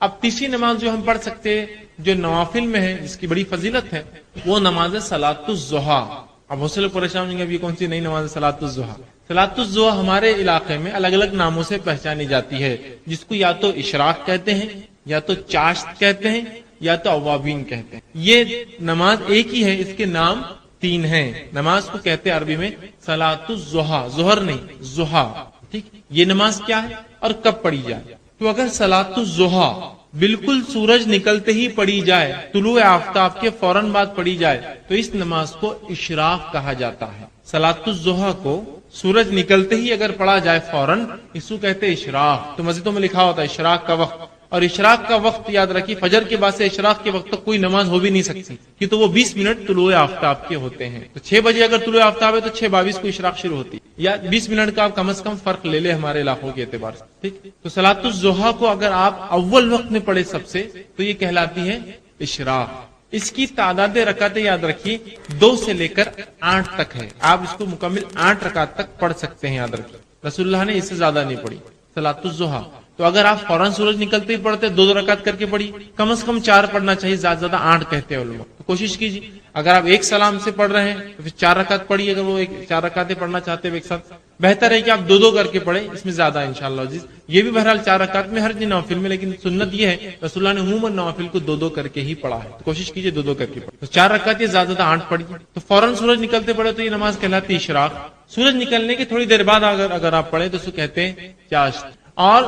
اب تیسری نماز جو ہم پڑھ سکتے ہیں جو نوافل میں ہے جس کی بڑی فضیلت ہے وہ نماز صلاۃ الضحیٰ. اب بہت سے لوگ پریشان ہوں گے اب یہ کون سی نئی نماز ہے صلاۃ الضحیٰ. صلاۃ الضحیٰ ہمارے علاقے میں الگ الگ ناموں سے پہچانی جاتی ہے، جس کو یا تو اشراق کہتے ہیں، یا تو چاشت کہتے ہیں، یا تو اوابین کہتے ہیں. یہ نماز ایک ہی ہے، اس کے نام تین ہیں. نماز کو کہتے ہیں عربی میں صلاۃ الضحیٰ، ظہر نہیں ضحیٰ. ٹھیک، یہ نماز کیا ہے اور کب پڑھی جائے؟ تو اگر صلاۃ الضحیٰ بالکل سورج نکلتے ہی پڑھی جائے، طلوع آفتاب کے فوراً بعد پڑھی جائے، تو اس نماز کو اشراق کہا جاتا ہے. صلاۃ الضحیٰ کو سورج نکلتے ہی اگر پڑھا جائے فوراً، اس کو کہتے ہیں اشراق. تو مسجدوں میں لکھا ہوتا ہے اشراق کا وقت. اور اشراق کا وقت یاد رکھیے، فجر کے بعد سے اشراق کے وقت تک کوئی نماز ہو بھی نہیں سکتی، کہ تو وہ 20 منٹ طلوع آفتاب کے ہوتے ہیں. تو 6 بجے اگر طلوع آفتاب ہے تو 6:22 کو اشراق شروع ہوتی ہے، یا 20 منٹ کا آپ کم از کم فرق لے لیں ہمارے علاقوں کے اعتبار سے. ٹھیک، تو صلاۃ الضحیٰ کو اگر آپ اول وقت میں پڑھے سب سے، تو یہ کہلاتی ہے اشراق. اس کی تعداد رکعتیں یاد رکھیے 2 سے لے کر 8 تک ہے. آپ اس کو مکمل 8 رکعت تک پڑھ سکتے ہیں. یاد رکھیے رسول اللہ نے اس سے زیادہ نہیں پڑھی صلاۃ الضحیٰ. تو اگر آپ فوراً سورج نکلتے ہی پڑھتے 2 رکعت کر کے پڑھی، کم از کم 4 پڑھنا چاہیے، زیادہ سے زیادہ 8 کہتے ہیں علماء. تو کوشش کیجیے اگر آپ ایک سلام سے پڑھ رہے ہیں تو پھر 4 رکعت پڑھیے. اگر وہ 4 رکعتیں پڑھنا چاہتے ہیں ایک ساتھ، بہتر ہے کہ آپ 2 کر کے پڑھیں، اس میں زیادہ انشاءاللہ عزیز. یہ بھی بہرحال 4 رکعت میں ہر نوافل میں، لیکن سنت یہ ہے رسول اللہ نے عموماً نوافل کو 2 کر کے ہی پڑھا ہے. تو کوشش کیجیے 2 کر کے پڑھیں. تو 4 رکعت یہ زیادہ سے زیادہ 8 پڑھیے. تو فوراً سورج نکلتے پڑھے تو یہ نماز کہلاتی ہے اشراق. سورج نکلنے کے تھوڑی دیر بعد اگر آپ پڑھیں تو اس کو کہتے ہیں چاشت. اور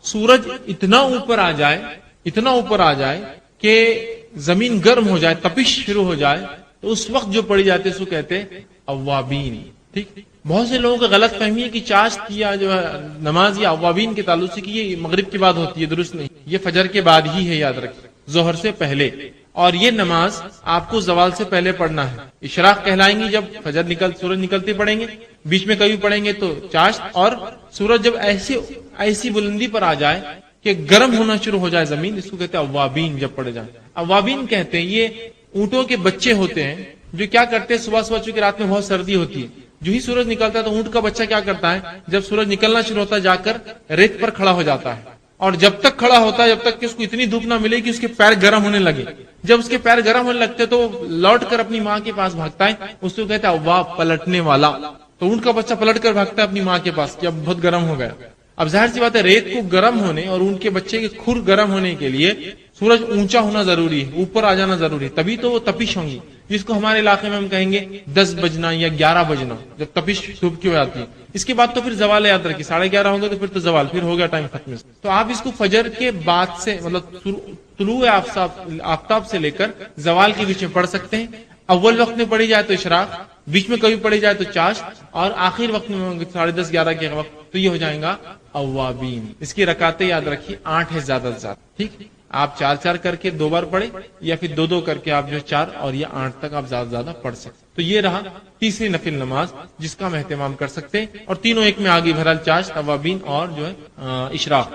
سورج اتنا اوپر آ جائے کہ زمین گرم ہو جائے، تپش شروع ہو جائے، تو اس وقت جو پڑھی جاتی ہے اس کو کہتے ہیں اوابین. ٹھیک، بہت سے لوگوں کو غلط فہمی ہے کہ چاشت یا جو ہے نماز یا اوابین کے تعلق سے کہ یہ مغرب کے بعد ہوتی ہے. درست نہیں، یہ فجر کے بعد ہی ہے. یاد رکھیں ظہر سے پہلے. اور یہ نماز آپ کو زوال سے پہلے پڑھنا ہے. اشراق کہلائیں گی جب سورج نکلتے پڑھیں گے، بیچ میں کبھی پڑھیں گے تو چاشت. اور سورج جب ایسی بلندی پر آ جائے کہ گرم ہونا شروع ہو جائے زمین، اس کو کہتے ہیں اوابین. جب پڑھے جائیں اوابین کہتے ہیں. یہ اونٹوں کے بچے ہوتے ہیں جو کیا کرتے ہیں، صبح چونکہ رات میں بہت سردی ہوتی ہے، جو ہی سورج نکلتا ہے تو اونٹ کا بچہ کیا کرتا ہے، جب سورج نکلنا شروع ہوتا ہے جا کر ریت پر کھڑا ہو جاتا ہے. اور جب تک کھڑا ہوتا ہے جب تک کہ اس کو اتنی دھوپ نہ ملے کہ اس کے پیر گرم ہونے لگے. جب اس کے پیر گرم ہونے لگتے تو لوٹ کر اپنی ماں کے پاس بھاگتا ہے. اس کو کہتا ہے اواب، پلٹنے والا. تو اونٹ کا بچہ پلٹ کر بھاگتا ہے اپنی ماں کے پاس کہ اب بہت گرم ہو گیا. اب ظاہر سی بات ہے ریت کو گرم ہونے اور ان کے بچے کے کھر گرم ہونے کے لیے سورج اونچا ہونا ضروری ہے، اوپر آ جانا ضروری ہے، تبھی تو وہ تپش ہوں گی. جس کو ہمارے علاقے میں ہم کہیں گے 10 بجنا یا 11 بجنا، جب تپش صبح کی ہو جاتی ہے. اس کے بعد تو پھر زوال یاد رکھیے 11:30 ہوں گے تو پھر تو زوال، پھر ہو گیا ٹائم ختم. تو آپ اس کو فجر کے بعد سے مطلب طلوع آفتاب سے لے کر زوال کے بیچ میں پڑھ سکتے ہیں. اول وقت میں پڑھی جائے تو اشراق، بیچ میں کبھی پڑھی جائے تو چاشت، اور آخر وقت میں 10:30-11 کے وقت تو یہ ہو جائے گا اوابین. اس کی رکعتیں یاد رکھیے 8 ہے زیادہ سے زیادہ. ٹھیک، آپ 4 کر کے 2 بار پڑھیں، یا پھر 2 کر کے آپ جو 4 اور یہ 8 تک آپ زیادہ سے زیادہ پڑھ سکتے. تو یہ رہا تیسری نفل نماز جس کا ہم اہتمام کر سکتے ہیں. اور تینوں ایک میں آگے بہرحال چاشت، اوابین اور جو ہے اشراق.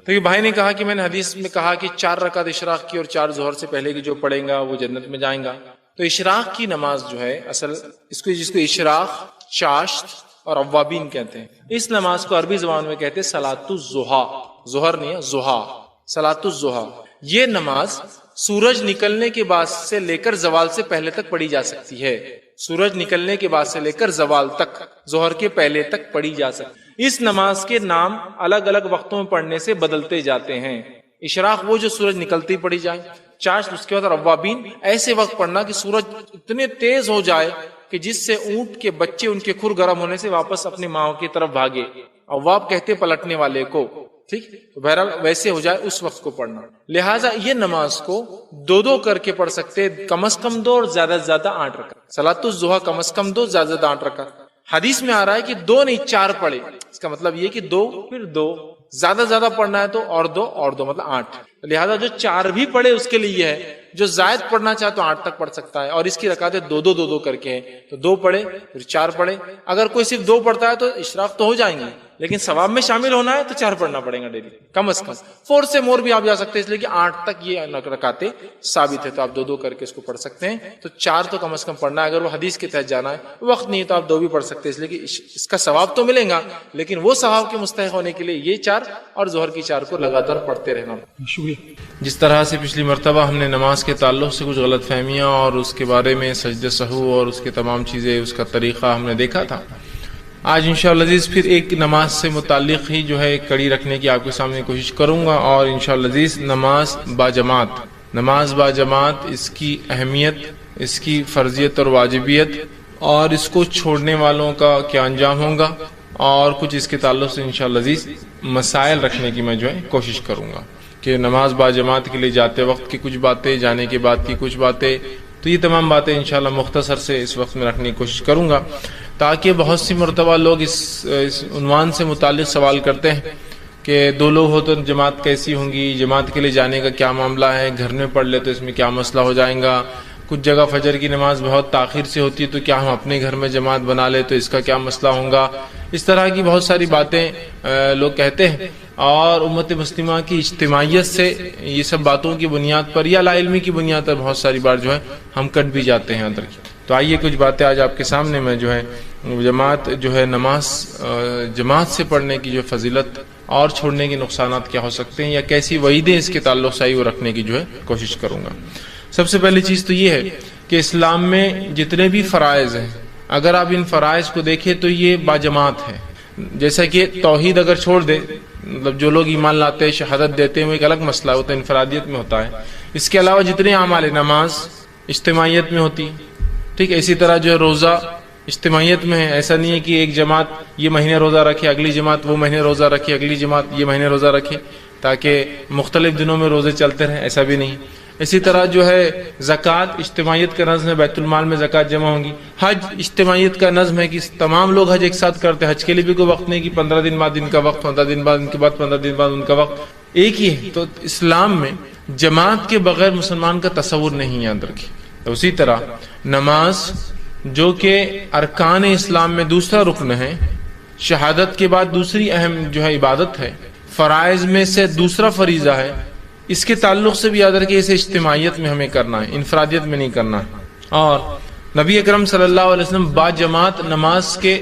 تو یہ بھائی نے کہا کہ میں نے حدیث میں کہا کہ 4 رکعت اشراق کی اور 4 ظہر سے پہلے کی جو پڑھیں گا وہ جنت میں جائیں گا. تو اشراق کی نماز جو ہے اصل جس کو اشراق، چاشت اور اوابین کہتے ہیں، اس نماز کو عربی زبان میں کہتے ہیں صلاۃ الضحیٰ. ظہر نہیں ہے، ضحیٰ، صلاۃ الضحیٰ. یہ نماز سورج نکلنے کے بعد سے لے کر زوال سے پہلے تک پڑھی جا سکتی ہے. سورج نکلنے کے بعد سے لے کر زوال تک، ظہر کے پہلے تک پڑھی جا سکتی ہے. اس نماز کے نام الگ الگ وقتوں میں پڑھنے سے بدلتے جاتے ہیں. اشراق وہ جو سورج نکلتے ہی پڑھی جائے، چاشت اس کے بعد، اور اوابین ایسے وقت پڑھنا کہ سورج اتنے تیز ہو جائے کہ جس سے اونٹ کے بچے ان کے کھر گرم ہونے سے واپس اپنی ماں کی طرف بھاگے. اواب کہتے پلٹنے والے کو. ٹھیک، تو بہرحال ویسے ہو جائے اس وقت کو پڑھنا. لہٰذا یہ نماز کو 2 کر کے پڑھ سکتے، کم از کم 2 اور زیادہ سے زیادہ 8 رکعت. صلاۃ الضحیٰ کم از کم 2، زیادہ سے زیادہ 8 رکعت. حدیث میں آ رہا ہے کہ 2 نہیں 4 پڑھے. اس کا مطلب یہ کہ 2 پھر 2، زیادہ زیادہ پڑھنا ہے تو اور 2 مطلب 8. لہذا جو 4 بھی پڑھے اس کے لیے ہے، جو زائد پڑھنا چاہے تو 8 تک پڑھ سکتا ہے. اور اس کی رکعتیں 2 کر کے ہیں، تو 2 پڑھے پھر 4 پڑھے. اگر کوئی صرف 2 پڑھتا ہے تو اشراق تو ہو جائیں گے، لیکن ثواب میں شامل ہونا ہے تو 4 پڑھنا پڑے گا ڈیلی کم از کم. 4 سے مور بھی آپ جا سکتے ہیں، اس لیے کہ 8 تک یہ رکعتیں ثابت ہے، تو آپ 2 کر کے اس کو پڑھ سکتے ہیں. تو 4 تو کم از کم پڑھنا ہے. اگر وہ حدیث کے تحت جانا ہے، وقت نہیں ہے تو آپ 2 بھی پڑھ سکتے ہیں، اس لیے کہ اس کا ثواب تو ملے گا، لیکن وہ ثواب کے مستحق ہونے کے لیے یہ 4 اور ظہر کی 4 کو لگاتار پڑھتے رہنا. شکریہ. جس طرح سے پچھلی مرتبہ ہم نے نماز کے تعلق سے کچھ غلط فہمیاں اور اس کے بارے میں سجدہ سہو اور اس کے تمام چیزیں، اس کا طریقہ ہم نے دیکھا تھا، آج انشاءاللہ عزیز پھر ایک نماز سے متعلق ہی جو ہے کڑی رکھنے کی آپ کے سامنے کوشش کروں گا، اور انشاءاللہ عزیز نماز با جماعت، اس کی اہمیت، اس کی فرضیت اور واجبیت، اور اس کو چھوڑنے والوں کا کیا انجام ہوگا، اور کچھ اس کے تعلق سے انشاءاللہ عزیز مسائل رکھنے کی میں جو ہے کوشش کروں گا کہ نماز با جماعت کے لیے جاتے وقت کی کچھ باتیں، جانے کے بعد کی کچھ باتیں، تو یہ تمام باتیں انشاءاللہ مختصر سے اس وقت میں رکھنے کی کوشش کروں گا، تاکہ بہت سی مرتبہ لوگ اس عنوان سے متعلق سوال کرتے ہیں کہ 2 لوگ ہو تو جماعت کیسی ہوں گی، جماعت کے لیے جانے کا کیا معاملہ ہے، گھر میں پڑھ لے تو اس میں کیا مسئلہ ہو جائے گا، کچھ جگہ فجر کی نماز بہت تاخیر سے ہوتی ہے تو کیا ہم اپنے گھر میں جماعت بنا لے تو اس کا کیا مسئلہ ہوگا، اس طرح کی بہت ساری باتیں لوگ کہتے ہیں، اور امت مسلمہ کی اجتماعیت سے یہ سب باتوں کی بنیاد پر یا لا علمی کی بنیاد پر بہت ساری بار جو ہے ہم کٹ بھی جاتے ہیں اندر کی۔ تو آئیے کچھ باتیں آج آپ کے سامنے میں جو ہے جماعت جو ہے نماز جماعت سے پڑھنے کی جو فضیلت اور چھوڑنے کے نقصانات کیا ہو سکتے ہیں، یا کیسی وعیدیں اس کے تعلق سے وہ رکھنے کی جو ہے کوشش کروں گا۔ سب سے پہلی چیز تو یہ ہے کہ اسلام میں جتنے بھی فرائض ہیں، اگر آپ ان فرائض کو دیکھیں تو یہ باجماعت ہے۔ جیسا کہ توحید اگر چھوڑ دے، مطلب جو لوگ ایمان لاتے ہیں، شہادت دیتے ہیں، وہ ایک الگ مسئلہ ہوتا ہے، انفرادیت میں ہوتا ہے۔ اس کے علاوہ جتنے اعمال، نماز اجتماعیت میں ہوتی، ٹھیک، اسی طرح جو ہے روزہ اجتماعیت میں ہے۔ ایسا نہیں ہے کہ ایک جماعت یہ مہینے روزہ رکھے، اگلی جماعت وہ مہینے روزہ رکھے، اگلی جماعت یہ مہینے روزہ رکھے، تاکہ مختلف دنوں میں روزے چلتے رہیں، ایسا بھی نہیں۔ اسی طرح جو ہے زکوٰۃ اجتماعیت کا نظم ہے، بیت المال میں زکوٰۃ جمع ہوں گی۔ حج اجتماعیت کا نظم ہے کہ تمام لوگ حج ایک ساتھ کرتے ہیں، حج کے لیے بھی کوئی وقت نہیں کہ 15 دن بعد ان کا وقت، 15 دن بعد ان کے بعد 15 دن بعد ان کا وقت، ایک ہی ہے۔ تو اسلام میں جماعت کے بغیر مسلمان کا تصور نہیں ہے اندر کی۔ تو اسی طرح نماز جو کہ ارکان اسلام میں دوسرا رکن ہے، شہادت کے بعد دوسری اہم جو ہے عبادت ہے، فرائض میں سے دوسرا فریضہ ہے، اس کے تعلق سے بھی یاد رکھیں اسے اجتماعیت میں ہمیں کرنا ہے، انفرادیت میں نہیں کرنا ہے۔ اور نبی اکرم صلی اللہ علیہ وسلم با جماعت نماز کے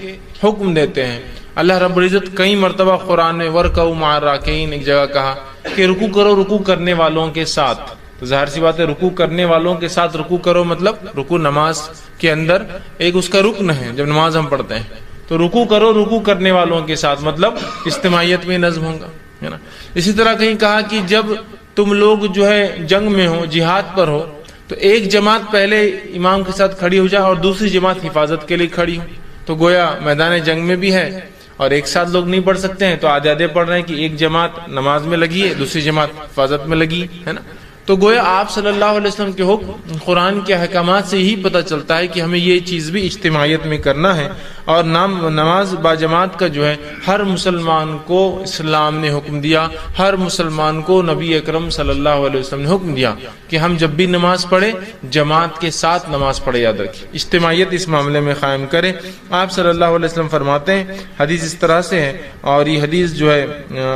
حکم دیتے ہیں۔ اللہ رب العزت کئی مرتبہ قرآن میں ورکعوا مع الراکعین ایک جگہ کہا کہ رکوع کرو رکوع کرنے والوں کے ساتھ۔ تو ظاہر سی بات ہے رکوع کرنے والوں کے ساتھ رکوع کرو، مطلب رکوع نماز کے اندر ایک اس کا رکن ہے، جب نماز ہم پڑھتے ہیں تو رکوع کرو رکوع کرنے والوں کے ساتھ، مطلب اجتماعیت میں نظم ہوگا، ہے نا۔ اسی طرح کہیں کہا کہ جب تم لوگ جو ہے جنگ میں ہو، جہاد پر ہو، تو ایک جماعت پہلے امام کے ساتھ کھڑی ہو جائے اور دوسری جماعت حفاظت کے لیے کھڑی ہو۔ تو گویا میدان جنگ میں بھی ہے اور ایک ساتھ لوگ نہیں پڑھ سکتے ہیں، تو آدھے آدھے پڑھ رہے ہیں کہ ایک جماعت نماز میں لگی ہے، دوسری جماعت حفاظت میں لگی ہے نا۔ تو گویا آپ صلی اللہ علیہ وسلم کے حکم، قرآن کے احکامات سے یہی پتہ چلتا ہے کہ ہمیں یہ چیز بھی اجتماعیت میں کرنا ہے۔ اور نماز با جماعت کا جو ہے ہر مسلمان کو اسلام نے حکم دیا، ہر مسلمان کو نبی اکرم صلی اللہ علیہ وسلم نے حکم دیا کہ ہم جب بھی نماز پڑھیں جماعت کے ساتھ نماز پڑھے، یاد رکھیں اجتماعیت اس معاملے میں قائم کریں۔ آپ صلی اللہ علیہ وسلم فرماتے ہیں، حدیث اس طرح سے ہے، اور یہ حدیث جو ہے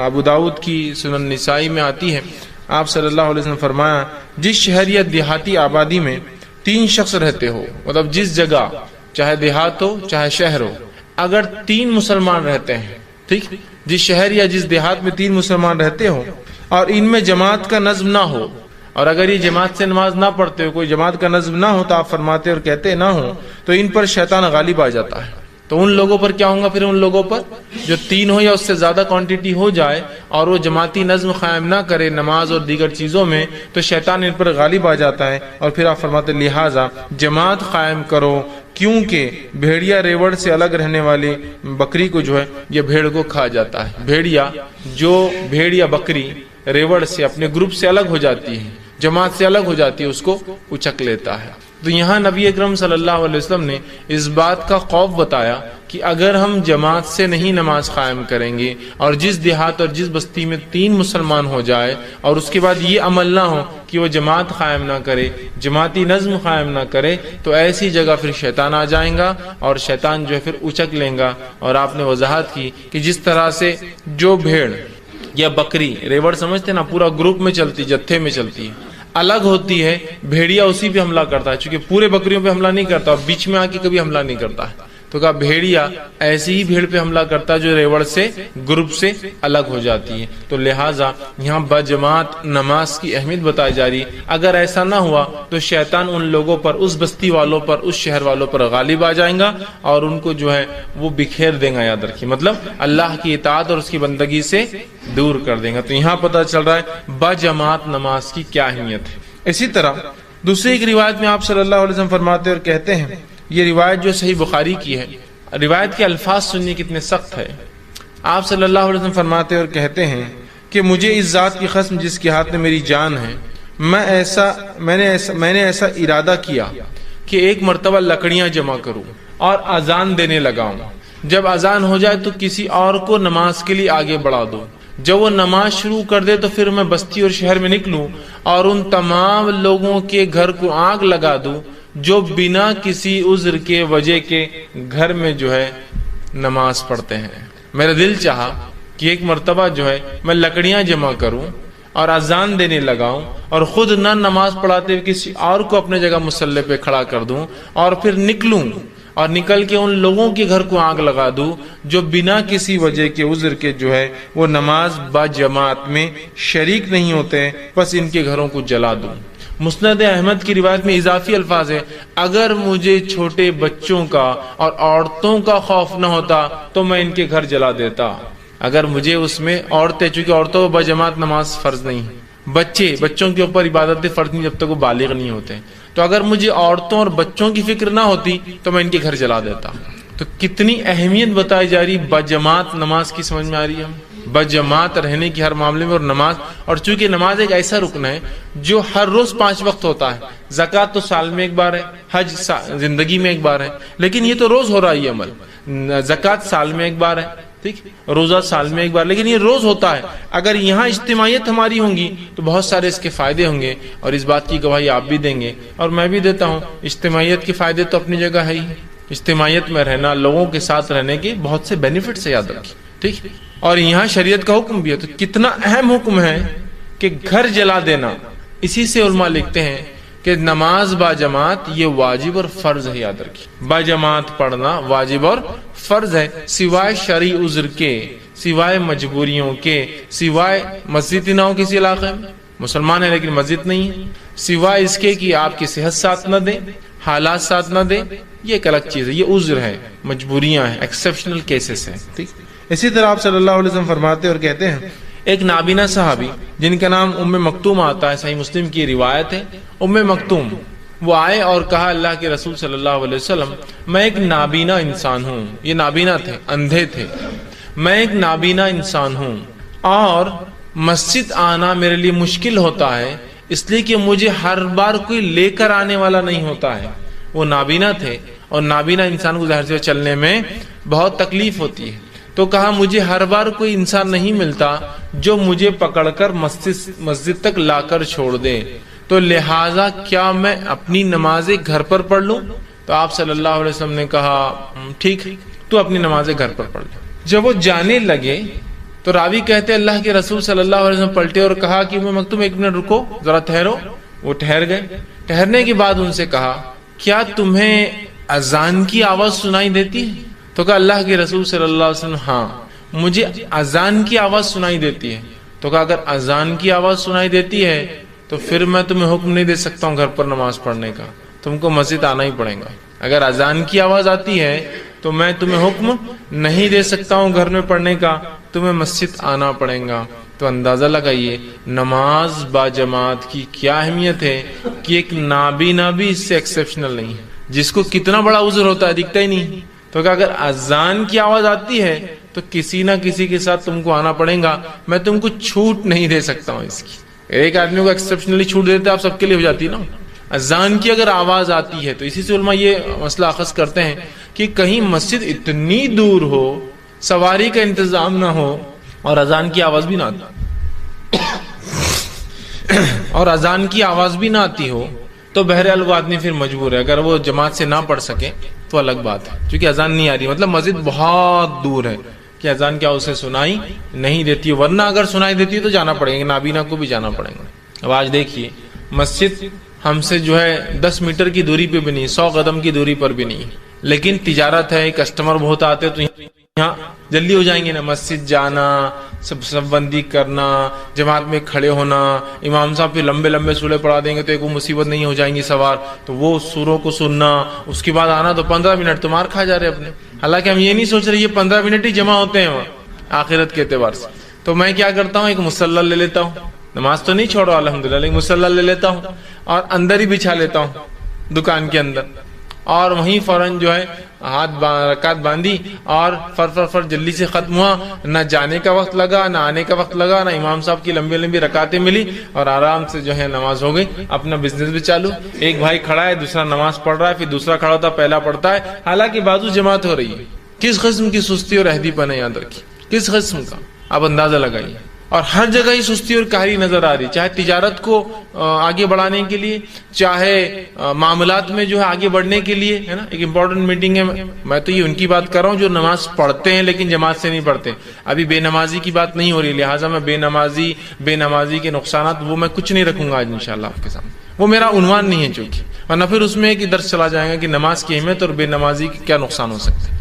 ابو داؤد کی سنن نسائی میں آتی ہے۔ آپ صلی اللہ علیہ وسلم فرمایا، جس شہر یا دیہاتی آبادی میں 3 شخص رہتے ہو، مطلب جس جگہ چاہے دیہات ہو چاہے شہر ہو، اگر 3 مسلمان رہتے ہیں، ٹھیک، جس شہر یا جس دیہات میں 3 مسلمان رہتے ہو اور ان میں جماعت کا نظم نہ ہو، اور اگر یہ جماعت سے نماز نہ پڑھتے ہو، کوئی جماعت کا نظم نہ ہو، تو آپ فرماتے اور کہتے نہ ہو، تو ان پر شیطان غالب آ جاتا ہے۔ تو ان لوگوں پر کیا ہوگا؟ پھر ان لوگوں پر جو 3 ہو یا اس سے زیادہ کوانٹٹی ہو جائے اور وہ جماعتی نظم قائم نہ کرے نماز اور دیگر چیزوں میں، تو شیطان ان پر غالب آ جاتا ہے۔ اور پھر آپ فرماتے لہٰذا جماعت قائم کرو، کیونکہ بھیڑیا ریوڑ سے الگ رہنے والی بکری کو جو ہے یہ بھیڑ کو کھا جاتا ہے۔ بھیڑ یا بکری ریوڑ سے اپنے گروپ سے الگ ہو جاتی ہے، جماعت سے الگ ہو جاتی ہے، اس کو اچک لیتا ہے۔ تو یہاں نبی اکرم صلی اللہ علیہ وسلم نے اس بات کا خوف بتایا کہ اگر ہم جماعت سے نہیں نماز قائم کریں گے اور جس دیہات اور جس بستی میں 3 مسلمان ہو جائے اور اس کے بعد یہ عمل نہ ہو کہ وہ جماعت قائم نہ کرے، جماعتی نظم قائم نہ کرے، تو ایسی جگہ پھر شیطان آ جائیں گا اور شیطان جو ہے پھر اچک لیں گا۔ اور آپ نے وضاحت کی کہ جس طرح سے جو بھیڑ یا بکری، ریوڑ سمجھتے نا، پورا گروپ میں چلتی، جتھے میں چلتی ہے، الگ ہوتی ہے، بھیڑیا اسی پہ حملہ کرتا ہے، چونکہ پورے بکریوں پہ حملہ نہیں کرتا اور بیچ میں آ کے کبھی حملہ نہیں کرتا ہے۔ تو کہا بھیڑیا ایسی ہی بھیڑ پہ حملہ کرتا جو ریوڑ سے گروپ سے الگ ہو جاتی ہے. تو لہٰذا یہاں بجماعت نماز کی اہمیت بتائی جا رہی. اگر ایسا نہ ہوا تو شیطان ان لوگوں پر، اس بستی والوں پر، اس شہر والوں پر غالب آ جائیں گا اور ان کو جو ہے وہ بکھیر دیں گا. یاد رکھیے، مطلب اللہ کی اطاعت اور اس کی بندگی سے دور کر دیں گا. تو یہاں پتہ چل رہا ہے بجماعت نماز کی کیا اہمیت ہے. اسی طرح دوسری ایک روایت میں آپ صلی اللہ علیہ وسلم فرماتے اور کہتے ہیں، یہ روایت جو صحیح بخاری کی ہے، روایت کے الفاظ سننے کتنے سخت ہے. آپ صلی اللہ علیہ وسلم فرماتے اور کہتے ہیں کہ مجھے اس ذات کی قسم جس کے ہاتھ میں میری جان ہے، میں نے ایسا ارادہ کیا کہ ایک مرتبہ لکڑیاں جمع کروں اور اذان دینے لگاؤں. جب اذان ہو جائے تو کسی اور کو نماز کے لیے آگے بڑھا دو. جب وہ نماز شروع کر دے تو پھر میں بستی اور شہر میں نکلوں اور ان تمام لوگوں کے گھر کو آگ لگا دوں جو بنا کسی عذر کے وجہ کے گھر میں جو ہے نماز پڑھتے ہیں. میرا دل چاہا کہ ایک مرتبہ جو ہے میں لکڑیاں جمع کروں اور اذان دینے لگاؤں اور خود نہ نماز پڑھاتے ہوئے کسی اور کو اپنے جگہ مصلی پہ کھڑا کر دوں اور پھر نکلوں اور نکل کے ان لوگوں کے گھر کو آگ لگا دوں جو بنا کسی وجہ کے عذر کے جو ہے وہ نماز با جماعت میں شریک نہیں ہوتے، بس ان کے گھروں کو جلا دوں. مسند احمد کی روایت میں اضافی الفاظ ہے، اگر مجھے چھوٹے بچوں کا اور عورتوں کا خوف نہ ہوتا تو میں ان کے گھر جلا دیتا. اگر مجھے اس میں عورتیں، چونکہ عورتوں با جماعت نماز فرض نہیں، بچوں کے اوپر عبادتیں فرض نہیں جب تک وہ بالغ نہیں ہوتے، تو اگر مجھے عورتوں اور بچوں کی فکر نہ ہوتی تو میں ان کے گھر جلا دیتا. تو کتنی اہمیت بتائی جا رہی بجماعت نماز کی، سمجھ میں آ رہی ہے؟ بجماعت رہنے کی ہر معاملے میں. اور نماز، اور چونکہ نماز ایک ایسا رکن ہے جو ہر روز 5 وقت ہوتا ہے. زکوٰۃ تو سال میں ایک بار ہے، حج زندگی میں ایک بار ہے، لیکن یہ تو روز ہو رہا ہے یہ عمل. زکوٰۃ سال میں ایک بار ہے، ٹھیک، روزہ سال میں ایک بار، لیکن یہ روز ہوتا ہے. اگر یہاں اجتماعیت ہماری ہوں گی تو بہت سارے اس کے فائدے ہوں گے، اور اس بات کی گواہی آپ بھی دیں گے اور میں بھی دیتا ہوں. اجتماعیت کے فائدے تو اپنی جگہ ہے ہی. اجتماعیت میں رہنا، لوگوں کے ساتھ رہنے کے بہت سے بینیفٹس ہے، یاد رکھیں، ٹھیک. اور یہاں شریعت کا حکم بھی ہے. تو کتنا اہم حکم ہے کہ گھر جلا دینا. اسی سے علماء لکھتے ہیں کہ نماز با جماعت یہ واجب اور فرض ہے. یاد رکھیں، با جماعت پڑھنا واجب اور فرض ہے، سوائے شرعی عذر کے، سوائے مجبوریوں کے، سوائے مسجد نہ ہو کسی علاقے میں، مسلمان ہے لیکن مسجد نہیں ہے، سوائے اس کے کہ آپ کی صحت ساتھ نہ دے، حالات ساتھ نہ دے، یہ ایک الگ چیز ہے، یہ عذر ہے، مجبوریاں ہیں، ایکسیپشنل کیسز ہیں، ٹھیک. اسی طرح آپ صلی اللہ علیہ وسلم فرماتے اور کہتے ہیں، ایک نابینا صحابی جن کا نام ام مکتوم آتا ہے، صحیح مسلم کی روایت ہے، ام مکتوم، وہ آئے اور کہا اللہ کے رسول صلی اللہ علیہ وسلم میں ایک نابینا انسان ہوں. یہ نابینا تھے، اندھے تھے. میں ایک نابینا انسان ہوں اور مسجد آنا میرے لیے مشکل ہوتا ہے، اس لیے کہ مجھے ہر بار کوئی لے کر آنے والا نہیں ہوتا ہے. وہ نابینا تھے اور نابینا انسان کو ظاہر سے چلنے میں بہت تکلیف ہوتی ہے. تو کہا مجھے ہر بار کوئی انسان نہیں ملتا جو مجھے پکڑ کر مسجد تک لا کر چھوڑ دے، تو لہٰذا کیا میں اپنی نمازیں گھر پر پڑھ لوں؟ تو آپ صلی اللہ علیہ وسلم نے کہا ٹھیک، تو اپنی نمازیں گھر پر پڑھ لیں. جب وہ جانے لگے تو راوی کہتے اللہ کے رسول صلی اللہ علیہ وسلم پلٹے اور کہا کہ میں مکتوم ایک منٹ رکو، ذرا ٹھہرو. وہ ٹھہر گئے. ٹھہرنے کے بعد ان سے کہا کیا تمہیں اذان کی آواز سنائی دیتی ہے؟ تو کہا اللہ کے رسول صلی اللہ علیہ وسلم ہاں مجھے اذان کی آواز سنائی دیتی ہے. تو کہا اگر اذان کی آواز سنائی دیتی ہے تو پھر میں تمہیں حکم نہیں دے سکتا ہوں گھر پر نماز پڑھنے کا، تم کو مسجد آنا ہی پڑے گا. اگر اذان کی آواز آتی ہے تو میں تمہیں حکم نہیں دے سکتا ہوں گھر میں پڑھنے کا، تمہیں مسجد آنا پڑے گا. تو اندازہ لگائیے نماز با جماعت کی کیا اہمیت ہے کہ ایک نابینا بھی اس سے ایکسیپشنل نہیں ہے، جس کو کتنا بڑا عذر ہوتا ہے دکھتا ہی نہیں. تو کہ اگر اذان کی آواز آتی ہے تو کسی نہ کسی کے ساتھ تم کو آنا پڑے گا، میں تم کو چھوٹ نہیں دے سکتا ہوں اس کی. ایک آدمی کو ایکسیپشنلی چھوٹ دیتے آپ سب کے لیے ہو جاتی نا. اذان کی اگر آواز آتی ہے تو اسی سے علماء یہ مسئلہ اخذ کرتے ہیں کہ کہیں مسجد اتنی دور ہو، سواری کا انتظام نہ ہو اور اذان کی آواز بھی نہ آتی ہو تو بہرحال وہ آدمی پھر مجبور ہے. اگر وہ جماعت سے نہ پڑھ سکے تو الگ بات ہے، کیونکہ اذان نہیں آ رہی، مطلب مسجد بہت دور ہے کہ اذان کیا اسے سنائی نہیں دیتی، ورنہ اگر سنائی دیتی تو جانا پڑے گا، نابینا کو بھی جانا پڑے گا. اب آج دیکھیے مسجد ہم سے جو ہے 10 میٹر کی دوری پہ بھی نہیں، 100 قدم کی دوری پر بھی نہیں، لیکن تجارت ہے, کسٹمر بہت آتے تو یہاں جلدی ہو جائیں گے نا, مسجد جانا, سب بندی کرنا, جماعت میں کھڑے ہونا, امام صاحب پھر لمبے لمبے سورے پڑھا دیں گے تو ایک وہ مصیبت نہیں ہو جائیں گی سوار, تو وہ سوروں کو سننا, اس کے بعد آنا تو 15 منٹ تو مار کھا جا رہے اپنے. حالانکہ ہم یہ نہیں سوچ رہے یہ 15 منٹ ہی جمع ہوتے ہیں وہاں آخرت کے اعتبار سے. تو میں کیا کرتا ہوں, ایک مصلی لے لیتا ہوں, نماز تو نہیں چھوڑا الحمدللہ, لیکن مصلی لے لیتا ہوں اور اندر ہی بچھا لیتا ہوں دکان کے اندر, اور وہیں فوراً جو ہے ہاتھ رکعت باندھی اور فر جلدی سے ختم ہوا, نہ جانے کا وقت لگا نہ آنے کا وقت لگا, نہ امام صاحب کی لمبی لمبی رکعتیں ملی, اور آرام سے جو ہے نماز ہو گئی, اپنا بزنس بھی چالو. ایک بھائی کھڑا ہے, دوسرا نماز پڑھ رہا ہے, پھر دوسرا کھڑا ہوتا پہلا پڑھتا ہے, حالانکہ بازو جماعت ہو رہی ہے. کس قسم کی سستی اور عہدی پن ہے, یاد رکھیے کس قسم کا, آپ اندازہ لگائیے. اور ہر جگہ ہی سستی اور کاہلی نظر آ رہی, چاہے تجارت کو آگے بڑھانے کے لیے, چاہے معاملات میں جو ہے آگے بڑھنے کے لیے, ہے نا. ایک امپورٹنٹ میٹنگ ہے, میں تو یہ ان کی بات کر رہا ہوں جو نماز پڑھتے ہیں لیکن جماعت سے نہیں پڑھتے. ابھی بے نمازی کی بات نہیں ہو رہی, لہٰذا میں بے نمازی کے نقصانات وہ میں کچھ نہیں رکھوں گا آج انشاءاللہ آپ کے سامنے, وہ میرا عنوان نہیں ہے چونکہ, ورنہ پھر اس میں ایک درس چلا جائے گا کہ نماز کی اہمیت اور بے نمازی کے کیا نقصان ہو سکتے ہیں.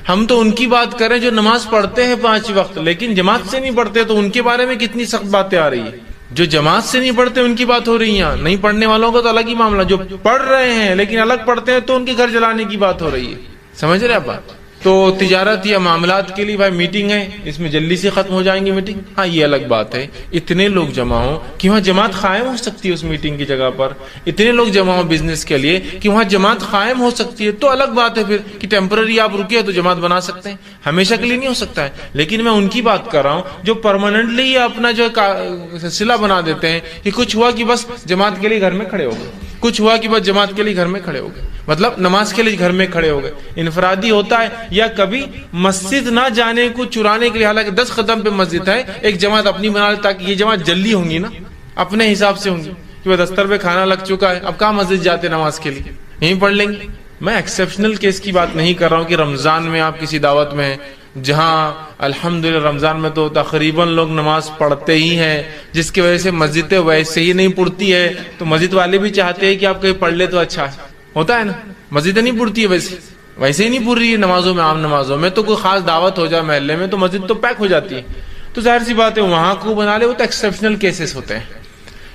ہم تو ان کی بات کریں جو نماز پڑھتے ہیں 5 وقت لیکن جماعت سے نہیں پڑھتے, تو ان کے بارے میں کتنی سخت باتیں آ رہی ہیں. جو جماعت سے نہیں پڑھتے ان کی بات ہو رہی ہے, نہیں پڑھنے والوں کا تو الگ ہی معاملہ, جو پڑھ رہے ہیں لیکن الگ پڑھتے ہیں تو ان کے گھر جلانے کی بات ہو رہی ہے. سمجھ رہے آپ بات. تو تجارت یا معاملات کے لیے بھائی میٹنگ ہے, اس میں جلدی سے ختم ہو جائیں گی میٹنگ, ہاں یہ الگ بات ہے. اتنے لوگ جمع ہوں کہ وہاں جماعت قائم ہو سکتی ہے اس میٹنگ کی جگہ پر, اتنے لوگ جمع ہوں بزنس کے لیے کہ وہاں جماعت قائم ہو سکتی ہے, تو الگ بات ہے پھر کہ ٹیمپرری آپ رکے تو جماعت بنا سکتے ہیں, ہمیشہ کے لیے نہیں ہو سکتا ہے. لیکن میں ان کی بات کر رہا ہوں جو پرماننٹلی اپنا جو سلسلہ بنا دیتے ہیں کہ کچھ ہوا کہ بس جماعت کے لیے گھر میں کھڑے ہو گئے, کچھ ہوا کہ بس جماعت کے لیے گھر میں کھڑے ہو گئے, مطلب نماز کے لیے گھر میں کھڑے ہو گئے. انفرادی ہوتا ہے, یا کبھی مسجد نہ جانے کو چرانے کے لیے, حالانکہ 10 قدم پہ مسجد ہے, ایک جماعت اپنی بنا لے تاکہ یہ جماعت جلدی ہوں گی نا, اپنے حساب سے ہوں گی کہ وہ دستر پہ کھانا لگ چکا ہے, اب کہاں مسجد جاتے نماز کے لیے, یہیں پڑھ لیں گے. میں ایکسیپشنل کیس کی بات نہیں کر رہا ہوں کہ رمضان میں آپ کسی دعوت میں ہیں جہاں الحمدللہ رمضان میں تو تقریباً لوگ نماز پڑھتے ہی ہیں, جس کی وجہ سے مسجدیں ویسے ہی نہیں پڑتی ہے, تو مسجد والے بھی چاہتے ہیں کہ آپ کہیں پڑھ لے تو اچھا ہوتا ہے نا. مسجدیں نہیں پڑتی ہے ویسے ہی نہیں پڑھ رہی ہے نمازوں میں, عام نمازوں میں تو کوئی خاص دعوت ہو جائے محلے میں تو مسجد تو پیک ہو جاتی ہے, تو ظاہر سی بات ہے وہاں کو بنا لے, وہ تو ایکسیپشنل کیسز ہوتے ہیں.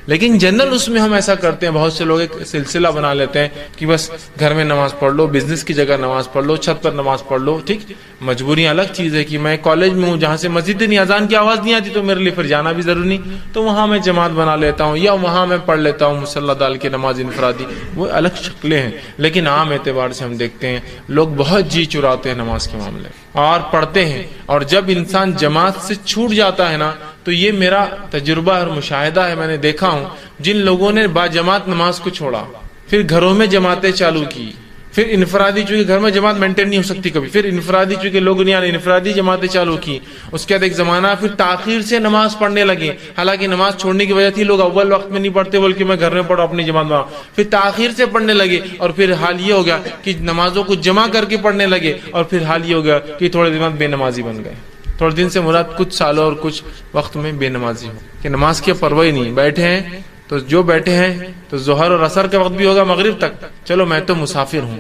لیکن جنرل اس میں ہم ایسا کرتے ہیں, بہت سے لوگ ایک سلسلہ بنا لیتے ہیں کہ بس گھر میں نماز پڑھ لو, بزنس کی جگہ نماز پڑھ لو, چھت پر نماز پڑھ لو. ٹھیک, مجبوری الگ چیز ہے کہ میں کالج میں ہوں جہاں سے مسجد نہیں, اذان کی آواز نہیں آتی تو میرے لیے پھر جانا بھی ضروری نہیں, تو وہاں میں جماعت بنا لیتا ہوں, یا وہاں میں پڑھ لیتا ہوں مصلی ڈال کے نماز انفرادی. وہ الگ شکلیں ہیں, لیکن عام اعتبار سے ہم دیکھتے ہیں لوگ بہت جی چراتے ہیں نماز کے معاملے اور پڑھتے ہیں. اور جب انسان جماعت سے چھوٹ جاتا ہے نا, تو یہ میرا تجربہ اور مشاہدہ ہے, میں نے دیکھا ہوں جن لوگوں نے با جماعت نماز کو چھوڑا, پھر گھروں میں جماعتیں چالو کی, پھر انفرادی, چونکہ گھر میں جماعت مینٹین نہیں ہو سکتی کبھی, پھر انفرادی چونکہ لوگ نہیں آنے, انفرادی جماعتیں چالو کی. اس کے بعد ایک زمانہ پھر تاخیر سے نماز پڑھنے لگے, حالانکہ نماز چھوڑنے کی وجہ تھی لوگ اول وقت میں نہیں پڑھتے بلکہ میں گھر میں پڑھوں اپنی جماعت بناؤں, پھر تاخیر سے پڑھنے لگے, اور پھر حال یہ ہو گیا کہ نمازوں کو جمع کر کے پڑھنے لگے, اور پھر حال یہ ہو گیا کہ تھوڑے دن بعد بے نمازی بن گئے. تھوڑے دن سے مراد کچھ سالوں اور کچھ وقت میں بے نمازی ہو کہ نماز کی پرواہ نہیں, بیٹھے ہیں تو جو بیٹھے ہیں تو ظہر اور عصر کا وقت بھی ہوگا مغرب تک, چلو میں تو مسافر ہوں,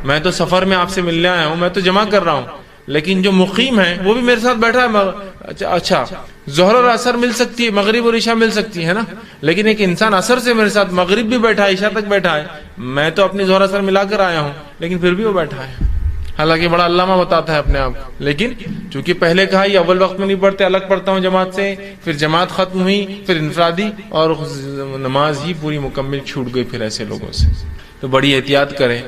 میں تو سفر میں آپ سے ملنے آیا ہوں, میں تو جمع کر رہا ہوں, لیکن جو مقیم ہے وہ بھی میرے ساتھ بیٹھا ہے. اچھا ظہر اور عصر مل سکتی ہے, مغرب اور عشاء مل سکتی ہے نا, لیکن ایک انسان عصر سے میرے ساتھ مغرب بھی بیٹھا ہے, عشاء تک بیٹھا ہے, میں تو اپنی ظہر عصر ملا کر آیا ہوں لیکن پھر بھی وہ بیٹھا ہے, حالانکہ بڑا علامہ بتاتا ہے اپنے آپ. لیکن چونکہ پہلے کہا یہ اول وقت میں نہیں پڑھتے, الگ پڑھتا ہوں جماعت سے, پھر جماعت ختم ہوئی, پھر انفرادی, اور نماز ہی پوری مکمل چھوٹ گئی پھر ایسے لوگوں سے. تو بڑی احتیاط کریں,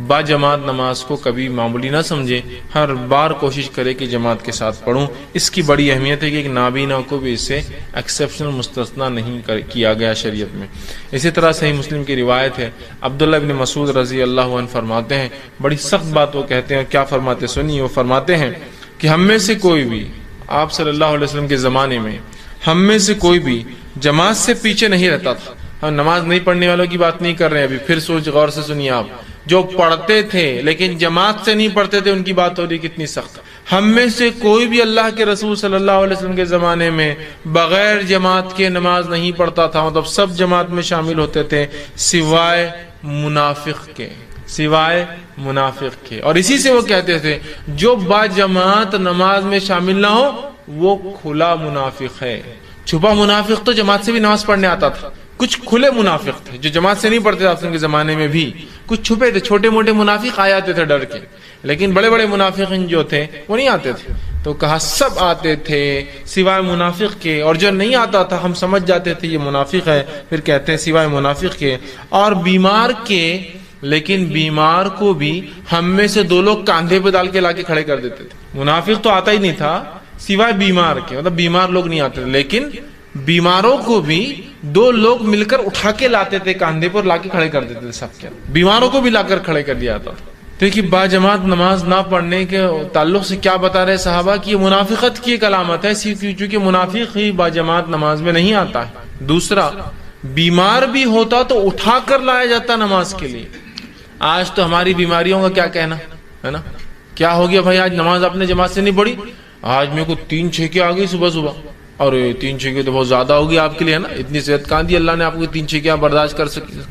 با جماعت نماز کو کبھی معمولی نہ سمجھیں, ہر بار کوشش کرے کہ جماعت کے ساتھ پڑھوں. اس کی بڑی اہمیت ہے کہ ایک نابینا کو بھی اس سے ایکسیپشنل مستثنا نہیں کیا گیا شریعت میں. اسی طرح صحیح مسلم کی روایت ہے, عبداللہ ابن مسعود رضی اللہ عنہ فرماتے ہیں, بڑی سخت بات وہ کہتے ہیں, کیا فرماتے سنیے. وہ فرماتے ہیں کہ ہم میں سے کوئی بھی, آپ صلی اللہ علیہ وسلم کے زمانے میں ہم میں سے کوئی بھی جماعت سے پیچھے نہیں رہتا تھا. ہم نماز نہیں پڑھنے والوں کی بات نہیں کر رہے ہیں ابھی, پھر سوچ غور سے سنیے آپ, جو پڑھتے تھے لیکن جماعت سے نہیں پڑھتے تھے ان کی بات ہو رہی کتنی سخت. ہم میں سے کوئی بھی اللہ کے رسول صلی اللہ علیہ وسلم کے زمانے میں بغیر جماعت کے نماز نہیں پڑھتا تھا, مطلب سب جماعت میں شامل ہوتے تھے سوائے منافق کے, سوائے منافق کے. اور اسی سے وہ کہتے تھے جو با جماعت نماز میں شامل نہ ہو وہ کھلا منافق ہے. چھپا منافق تو جماعت سے بھی نماز پڑھنے آتا تھا. کچھ کھلے منافق تھے جو جماعت سے نہیں پڑھتے آپ کے زمانے میں بھی. کچھ چھپے تھے, چھوٹے موٹے منافق آ جاتے تھے ڈر کے, لیکن بڑے بڑے منافقین جو تھے وہ نہیں آتے تھے. تو کہا سب آتے تھے سوائے منافق کے, اور جو نہیں آتا تھا ہم سمجھ جاتے تھے یہ منافق ہے, پھر کہتے ہیں سوائے منافق کے اور بیمار کے. لیکن بیمار کو بھی ہم میں سے 2 لوگ کاندھے پہ ڈال کے لا کے کھڑے کر دیتے تھے. منافق تو آتا ہی نہیں تھا سوائے بیمار کے, مطلب بیمار لوگ نہیں آتے تھے, لیکن بیماروں کو بھی 2 لوگ مل کر اٹھا کے لاتے تھے, کاندھے پر لا کے کھڑے کر دیتے تھے. سب کے بیماروں کو بھی لا کر کھڑے کر دیا تھا. دیکھیے با جماعت نماز نہ پڑھنے کے تعلق سے کیا بتا رہے صحابہ کی یہ منافقت کی ایک علامت ہے, چونکہ منافق ہی با جماعت نماز میں نہیں آتا ہے. دوسرا, بیمار بھی ہوتا تو اٹھا کر لایا جاتا نماز کے لیے. آج تو ہماری بیماریوں کا کیا کہنا ہے نا, کیا ہو گیا بھائی آج نماز آپ نے جماعت سے نہیں پڑھی, آج میرے کو 3 چھینکیں آ گئی صبح صبح. اور 3 چھینکیں تو بہت زیادہ ہوگی آپ کے لیے نا, اتنی صحت کہاں دی اللہ نے آپ کو 3 چھینکیں برداشت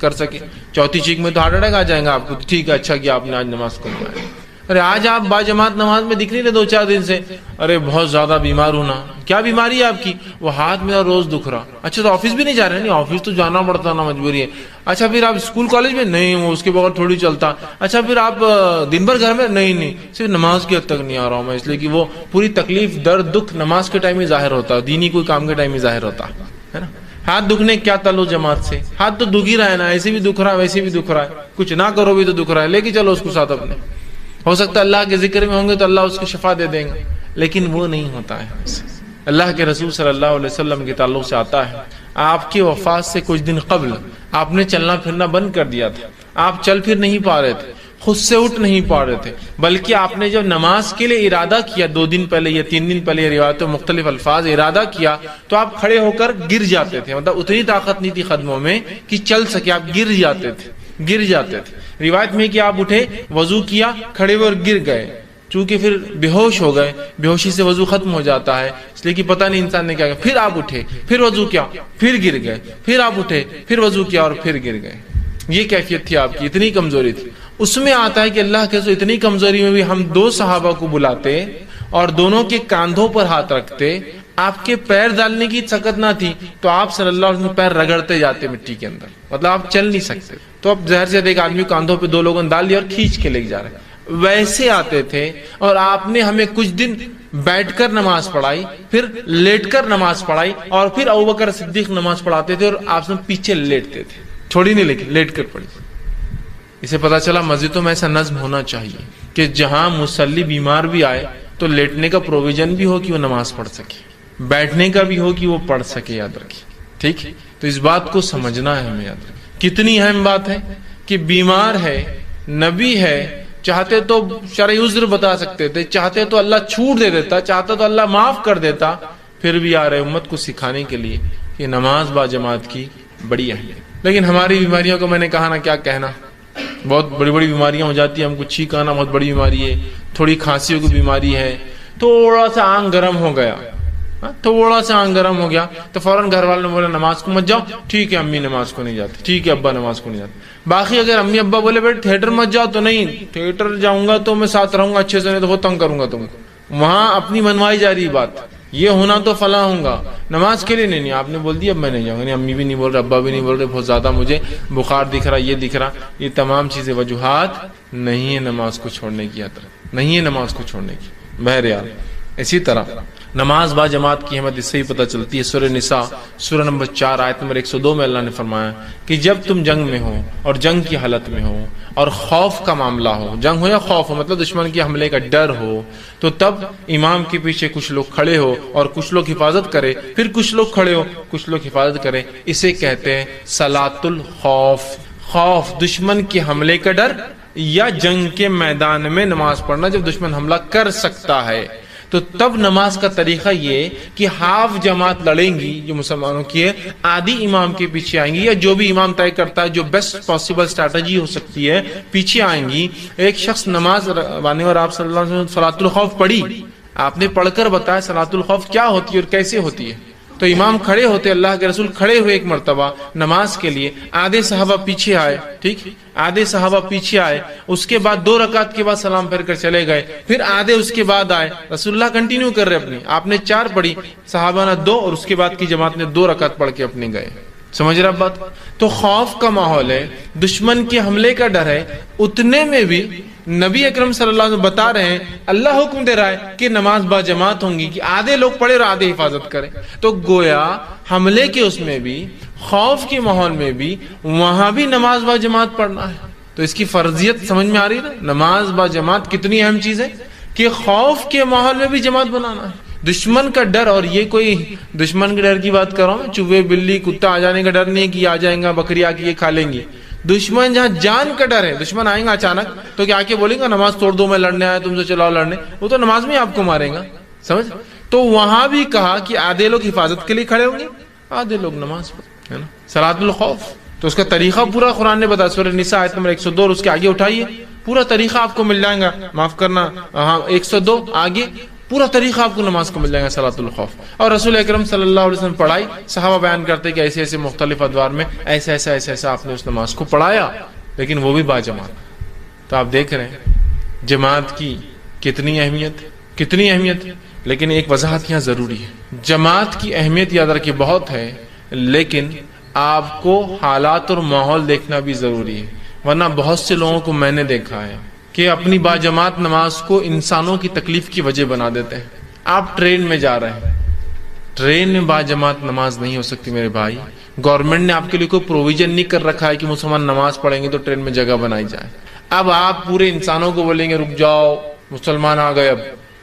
کر سکے. 4تھی چھینک میں تو ہارٹ اٹیک آ جائیں گا آپ کو. ٹھیک ہے, اچھا کیا آپ نے آج نماز کو پڑھا. ارے آج آپ با جماعت نماز میں دکھ نہیں رہے 2-4 دن سے. ارے بہت زیادہ بیمار ہونا, کیا بیماری ہے آپ کی؟ وہ ہاتھ میرا روز دکھ رہا. اچھا تو آفس بھی نہیں جا رہے؟ نہیں آفس تو جانا پڑتا نا, مجبوری ہے. اچھا پھر آپ اسکول کالج میں؟ نہیں, وہ اس کے بغیر تھوڑی چلتا. اچھا پھر آپ دن بھر گھر میں؟ نہیں, صرف نماز کی حد تک نہیں آ رہا ہوں میں, اس لیے کہ وہ پوری تکلیف درد دکھ نماز کے ٹائم ہی ظاہر ہوتا ہے, دینی کوئی کام کے ٹائم ہی ظاہر ہوتا ہے نا. ہاتھ دکھنے کیا تعلق جماعت سے؟ ہاتھ تو دکھ ہی رہا ہے نا, ایسے بھی دکھ رہا ہے ویسے بھی دکھ رہا ہے, کچھ نہ کرو بھی تو دکھ رہا ہے, لے کے چلو اس کو ساتھ اپنے. ہو سکتا ہے اللہ کے ذکر میں ہوں گے تو اللہ اس کو شفا دے دیں گے, لیکن وہ نہیں ہوتا ہے. اللہ کے رسول صلی اللہ علیہ وسلم کے تعلق سے آتا ہے آپ کی وفات سے کچھ دن قبل آپ نے چلنا پھرنا بند کر دیا تھا. آپ چل پھر نہیں پا رہے تھے, خود سے اٹھ نہیں پا رہے تھے, بلکہ آپ نے جب نماز کے لیے ارادہ کیا 2 دن پہلے یا 3 دن پہلے, روایتوں مختلف الفاظ ارادہ کیا, تو آپ کھڑے ہو کر گر جاتے تھے. مطلب اتنی طاقت نہیں تھی قدموں میں کہ چل سکے, آپ گر جاتے تھے. روایت میں کہ آپ اٹھے, وضو کیا, کھڑے ہوئے اور گر گئے. چونکہ پھر بے ہوش ہو گئے, بے ہوشی سے وضو ختم ہو جاتا ہے, اس لیے کہ پتہ نہیں انسان نے کیا کیا. پھر آپ اٹھے, پھر وضو کیا, پھر گر گئے, پھر آپ اٹھے, پھر وضو کیا اور پھر گر گئے. یہ کیفیت تھی آپ کی, اتنی کمزوری تھی. اس میں آتا ہے کہ اللہ کے رسول اتنی کمزوری میں بھی ہم 2 صحابہ کو بلاتے اور دونوں کے کاندھوں پر ہاتھ رکھتے. آپ کے پیر ڈالنے کی طاقت نہ تھی تو آپ صلی اللہ علیہ وسلم پیر رگڑتے جاتے مٹی کے اندر, مطلب آپ چل نہیں سکتے. تو اب ظاہر سے ایک آدمی کاندھوں پہ 2 لوگوں نے ڈال دیا اور کھینچ کے لے جا رہے. ویسے آتے تھے اور آپ نے ہمیں کچھ دن بیٹھ کر نماز پڑھائی, پھر لیٹ کر نماز پڑھائی, اور پھر ابوبکر صدیق نماز پڑھاتے تھے اور آپ سے پیچھے لیٹتے تھے, چھوڑی نہیں لیکن لیٹ کر پڑھی. اسے پتا چلا مسجدوں میں ایسا نظم ہونا چاہیے کہ جہاں مصلی بیمار بھی آئے تو لیٹنے کا پروویژن بھی ہو کہ وہ نماز پڑھ سکے, بیٹھنے کا بھی ہو کہ وہ پڑھ سکے. یاد رکھیے, ٹھیک ہے؟ تو اس بات کو سمجھنا ہے ہمیں. یاد رکھیں کتنی اہم بات ہے کہ بیمار ہے, نبی ہے, چاہتے تو شرعی عذر بتا سکتے تھے, چاہتے تو اللہ چھوٹ دے دیتا, چاہتا تو اللہ معاف کر دیتا, پھر بھی آ رہے امت کو سکھانے کے لیے کہ نماز با جماعت کی بڑی اہمیت. لیکن ہماری بیماریوں کو میں نے کہا نا, کیا کہنا, بہت بڑی بڑی بیماریاں ہو جاتی ہیں. ہم کو چھینک آنا بہت بڑی بیماری ہے, تھوڑی کھانسی کی بیماری ہے, تھوڑا سا آنکھ گرم ہو گیا, تھوڑا سا آنکھ گرم ہو گیا تو فوراً گھر والوں نے بولا نماز کو مت جاؤ. ٹھیک ہے امی نماز کو نہیں جاتی, ٹھیک ہے ابا نماز کو نہیں جاتے. باقی اگر امی ابا بولے بیٹے تھیٹر مت جاؤ, تو نہیں, تھیٹر جاؤں گا تو میں ساتھ رہوں گا اچھے سے, نہیں تو بہت تنگ کروں گا تم کو. وہاں اپنی منوائی جا رہی بات, یہ ہونا تو فلاں ہوں گا, نماز کے لیے نہیں. آپ نے بول دیا اب میں نہیں جاؤں گا, نہیں امی بھی نہیں بول رہے, ابا بھی نہیں بول رہے, بہت زیادہ مجھے بخار دکھ رہا, یہ دکھ رہا. یہ تمام چیزیں وجوہات نہیں ہے نماز کو چھوڑنے کی, نہیں ہے نماز کو چھوڑنے کی. بہرحال اسی طرح نماز با جماعت کی اہمیت اس سے ہی پتہ چلتی ہے. سورہ نساء سورہ نمبر 4 آیت نمبر 102 میں اللہ نے فرمایا کہ جب تم جنگ میں ہو اور جنگ کی حالت میں ہو اور خوف کا معاملہ ہو, جنگ ہو یا خوف ہو, مطلب دشمن کے حملے کا ڈر ہو, تو تب امام کے پیچھے کچھ لوگ کھڑے ہو اور کچھ لوگ حفاظت کرے, پھر کچھ لوگ کھڑے ہو کچھ لوگ حفاظت کرے. اسے کہتے ہیں صلاۃ الخوف. خوف دشمن کے حملے کا ڈر یا جنگ کے میدان میں نماز پڑھنا جب دشمن حملہ کر سکتا ہے. تو تب نماز کا طریقہ یہ کہ ہاف جماعت لڑیں گی جو مسلمانوں کی ہے, آدھی امام کے پیچھے آئیں گی, یا جو بھی امام طے کرتا ہے جو بیسٹ پاسبل اسٹریٹجی ہو سکتی ہے پیچھے آئیں گی. ایک شخص نماز وانے اور آپ صلی اللہ علیہ وسلم صلاۃ الخوف پڑھی, آپ نے پڑھ کر بتایا صلاۃ الخوف کیا ہوتی ہے اور کیسے ہوتی ہے. تو امام کھڑے ہوتے، اللہ کے رسول کھڑے ہوئے ایک مرتبہ نماز کے لیے، آدھے صحابہ پیچھے آئے، ٹھیک، آدھے صحابہ پیچھے آئے، اس کے بعد 2 رکعت کے بعد سلام پھیر کر چلے گئے، پھر آدھے اس کے بعد آئے، رسول اللہ کنٹینیو کر رہے اپنی، آپ نے 4 پڑھی، صحابہ نے 2، اور اس کے بعد کی جماعت نے 2 رکعت پڑھ کے اپنے گئے. سمجھ رہا بات؟ تو خوف کا ماحول ہے، دشمن کے حملے کا ڈر ہے، اتنے میں بھی نبی اکرم صلی اللہ علیہ وسلم بتا رہے ہیں، اللہ حکم دے رہا ہے کہ نماز با جماعت ہوں گی، کہ آدھے لوگ پڑھے اور آدھے حفاظت کریں. تو گویا حملے کے اس میں بھی، خوف کے ماحول میں بھی، وہاں بھی نماز با جماعت پڑھنا ہے. تو اس کی فرضیت سمجھ میں آ رہی ہے نا؟ نماز با جماعت کتنی اہم چیز ہے کہ خوف کے ماحول میں بھی جماعت بنانا ہے. دشمن کا ڈر، اور یہ کوئی دشمن کے ڈر کی بات کر رہا ہوں، چوہے بلی کتا آ جانے کا ڈر نہیں ہے کہ آ جائیں گا بکری آ کے یہ کھا لیں گی. دشمن جہاں جان کا ڈر ہے، دشمن آئیں گا اچانک تو کیا آ کے بولیں گا نماز توڑ دو، میں لڑنے آیا تم سے، چلاؤ لڑنے، وہ تو نماز میں آپ کو مارے گا. سمجھ؟ تو وہاں بھی کہا کہ آدھے لوگ حفاظت کے لیے کھڑے ہوں گے، آدھے لوگ نماز پڑھ، ہے نا، صلاۃ الخوف. تو اس کا طریقہ پورا قرآن نے بتایا، سورہ نساء آیت نمبر 102، اور اس کے آگے اٹھائیے، پورا طریقہ آپ کو مل جائے گا. معاف کرنا، ہاں 102 آگے پورا طریقہ آپ کو نماز کو مل جائے گا، صلاۃ الخوف. اور رسول اکرم صلی اللہ علیہ وسلم پڑھائی، صحابہ بیان کرتے کہ ایسے ایسے مختلف ادوار میں ایسا ایسا ایسا ایسا آپ نے اس نماز کو پڑھایا، لیکن وہ بھی با جماعت. تو آپ دیکھ رہے ہیں جماعت کی کتنی اہمیت. لیکن ایک وضاحت یہاں ضروری ہے، جماعت کی اہمیت یاد رکھیے بہت ہے، لیکن آپ کو حالات اور ماحول دیکھنا بھی ضروری ہے. ورنہ بہت سے لوگوں کو میں نے دیکھا ہے کہ اپنی با جماعت نماز کو انسانوں کی تکلیف کی وجہ بنا دیتے ہیں. آپ ٹرین میں جا رہے ہیں، ٹرین میں با جماعت نماز نہیں ہو سکتی میرے بھائی. گورنمنٹ نے آپ کے لیے کوئی پروویژن نہیں کر رکھا ہے کہ مسلمان نماز پڑھیں گے تو ٹرین میں جگہ بنائی جائے. اب آپ پورے انسانوں کو بولیں گے رک جاؤ، مسلمان آ گئے،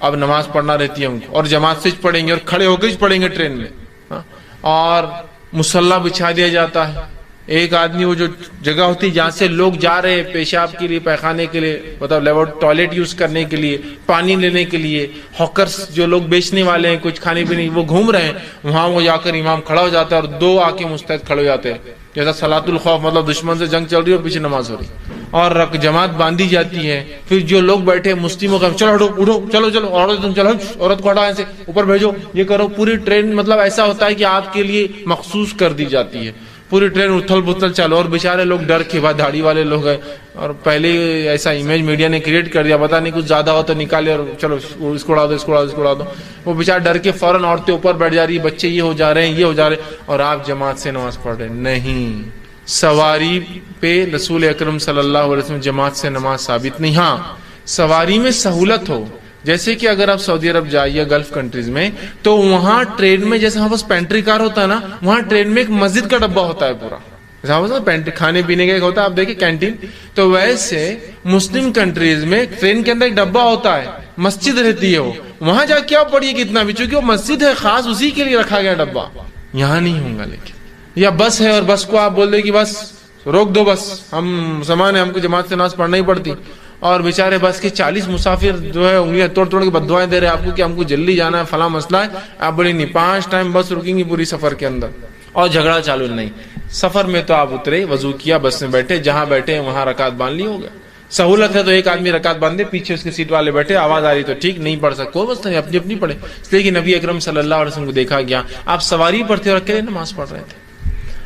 اب نماز پڑھنا رہتی ہے ہم کو، اور جماعت سے پڑھیں گے اور کھڑے ہو کے پڑھیں گے ٹرین میں، اور مصلی بچھا دیا جاتا ہے. ایک آدمی وہ جو جگہ ہوتی ہے جہاں سے لوگ جا رہے ہیں پیشاب کے لیے، پیخانے کے لیے، مطلب ٹوائلٹ یوز کرنے کے لیے، پانی لینے کے لیے، ہاکرس جو لوگ بیچنے والے ہیں کچھ کھانے پینے، وہ گھوم رہے ہیں وہاں، وہ جا کر امام کھڑا ہو جاتا ہے اور 2 آ کے مستعد کھڑے ہو جاتے ہیں، جیسا صلاۃ الخوف، مطلب دشمن سے جنگ چل رہی ہے اور پیچھے نماز ہو رہی ہے، اور جماعت باندھی جاتی ہے. پھر جو لوگ بیٹھے مسلموں کا، چلو ہٹو اٹھو، چلو چلو عورت تم چلو، عورت کو ہٹا ایسے اوپر بھیجو، یہ کرو. پوری ٹرین مطلب ایسا ہوتا ہے کہ آپ کے لیے مخصوص کر دی جاتی ہے، پوری ٹرین اتھل پتھل چالو، اور بیچارے لوگ ڈر کے بعد داڑھی والے لوگ ہیں، اور پہلے ایسا امیج میڈیا نے کریٹ کر دیا، پتا نہیں کچھ زیادہ ہو تو نکالے اور چلو اس کو اڑا دو، اس کو اڑا دو، اس کو اڑا دو. وہ بیچارے ڈر کے فوراً عورتیں اوپر بیٹھ جا رہی، بچے یہ ہو جا رہے ہیں، یہ ہو جا رہے ہیں، اور آپ جماعت سے نماز پڑھ رہے ہیں. نہیں، سواری پہ رسول اکرم صلی اللہ علیہ وسلم جماعت سے نماز ثابت نہیں. ہاں سواری میں سہولت ہو، جیسے کہ اگر آپ سعودی عرب جائیے گلف کنٹریز میں، تو وہاں ٹرین میں جیسے ہمارے پاس پینٹری کار ہوتا ہے نا، وہاں ٹرین میں ایک مسجد کا ڈبہ ہوتا ہے پورا، کھانے پینے کا ایک ہوتا ہے، آپ دیکھیں کینٹین. تو ویسے مسلم کنٹریز میں ٹرین کے اندر ایک ڈبہ ہوتا ہے، مسجد رہتی ہے، وہ وہاں جا کے آپ پڑھیے کتنا بھی، چونکہ وہ مسجد ہے خاص، اسی کے لیے رکھا گیا ڈبہ. یہاں نہیں ہوگا. لیکن یا بس ہے اور بس کو آپ بول دیں کہ بس روک دو، بس ہم مسلمان ہیں، ہم کو جماعت سے نماز پڑھنا ہی پڑتی، اور بیچارے بس کے 40 مسافر جو ہے انگلیاں توڑ توڑ کے بددعائیں دے رہے ہیں آپ کو کہ ہم کو جلدی جانا ہے، فلاں مسئلہ ہے. آپ بولیں نہیں، 5 ٹائم بس رکیں گی پوری سفر کے اندر، اور جھگڑا چالو نہیں. سفر میں تو آپ اترے، وضو کیا، بس میں بیٹھے، جہاں بیٹھے وہاں رکعت باندھ لی، ہو گیا. سہولت ہے تو ایک آدمی رکعت باندھے، پیچھے اس کے سیٹ والے بیٹھے، آواز آ رہی تو ٹھیک، نہیں پڑھ سکتے کوئی مسئلہ نہیں، اپنی اپنی پڑھے. اس لیے کہ نبی اکرم صلی اللہ علیہ وسلم کو دیکھا گیا آپ سواری پر تھے اور اکیلے نماز پڑھ رہے تھے،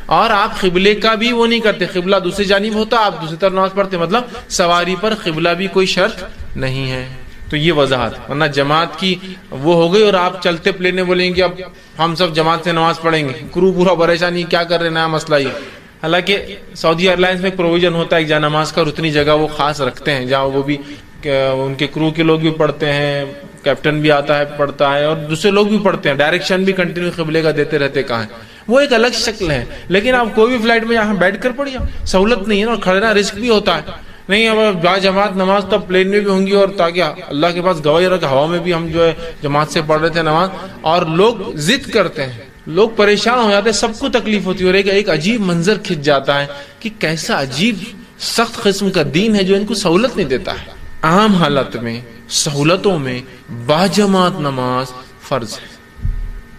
اور آپ قبلے کا بھی وہ نہیں کرتے، قبلہ دوسری جانب ہوتا، آپ دوسری طرف نماز پڑھتے، مطلب سواری پر قبلہ بھی کوئی شرط نہیں ہے. تو یہ وضاحت. ورنہ جماعت کی وہ ہو گئی اور آپ چلتے پلینے بولیں گے اب ہم سب جماعت سے نماز پڑھیں گے، کرو پورا پریشانی کیا کر رہے ہیں، نیا مسئلہ یہ. حالانکہ سعودی ایئر لائنس میں ایک پروویژن ہوتا ہے جہاں نماز کا، اور اتنی جگہ وہ خاص رکھتے ہیں جہاں وہ بھی ان کے کرو کے لوگ بھی پڑھتے ہیں، کیپٹن بھی آتا ہے پڑھتا ہے، اور دوسرے لوگ بھی پڑھتے ہیں، ڈائریکشن بھی کنٹینیو قبلے کا دیتے رہتے. کہاں ہے وہ ایک الگ شکل ہے. لیکن آپ کوئی بھی فلائٹ میں یہاں بیٹھ کر پڑھیے، سہولت نہیں ہے نا، اور کھڑنا رسک بھی ہوتا ہے. نہیں اب با جماعت نماز تو پلین میں بھی ہوں گی، اور تاکہ اللہ کے پاس گواہی رکھ، ہوا میں بھی ہم جو ہے جماعت سے پڑھ رہے تھے نماز، اور لوگ ضد کرتے ہیں، لوگ پریشان ہو جاتے ہیں، سب کو تکلیف ہوتی ہے، اور ایک عجیب منظر کھنچ جاتا ہے کہ کیسا عجیب سخت قسم کا دین ہے جو ان کو سہولت نہیں دیتا ہے. عام حالت میں، سہولتوں میں با جماعت نماز فرض ہے.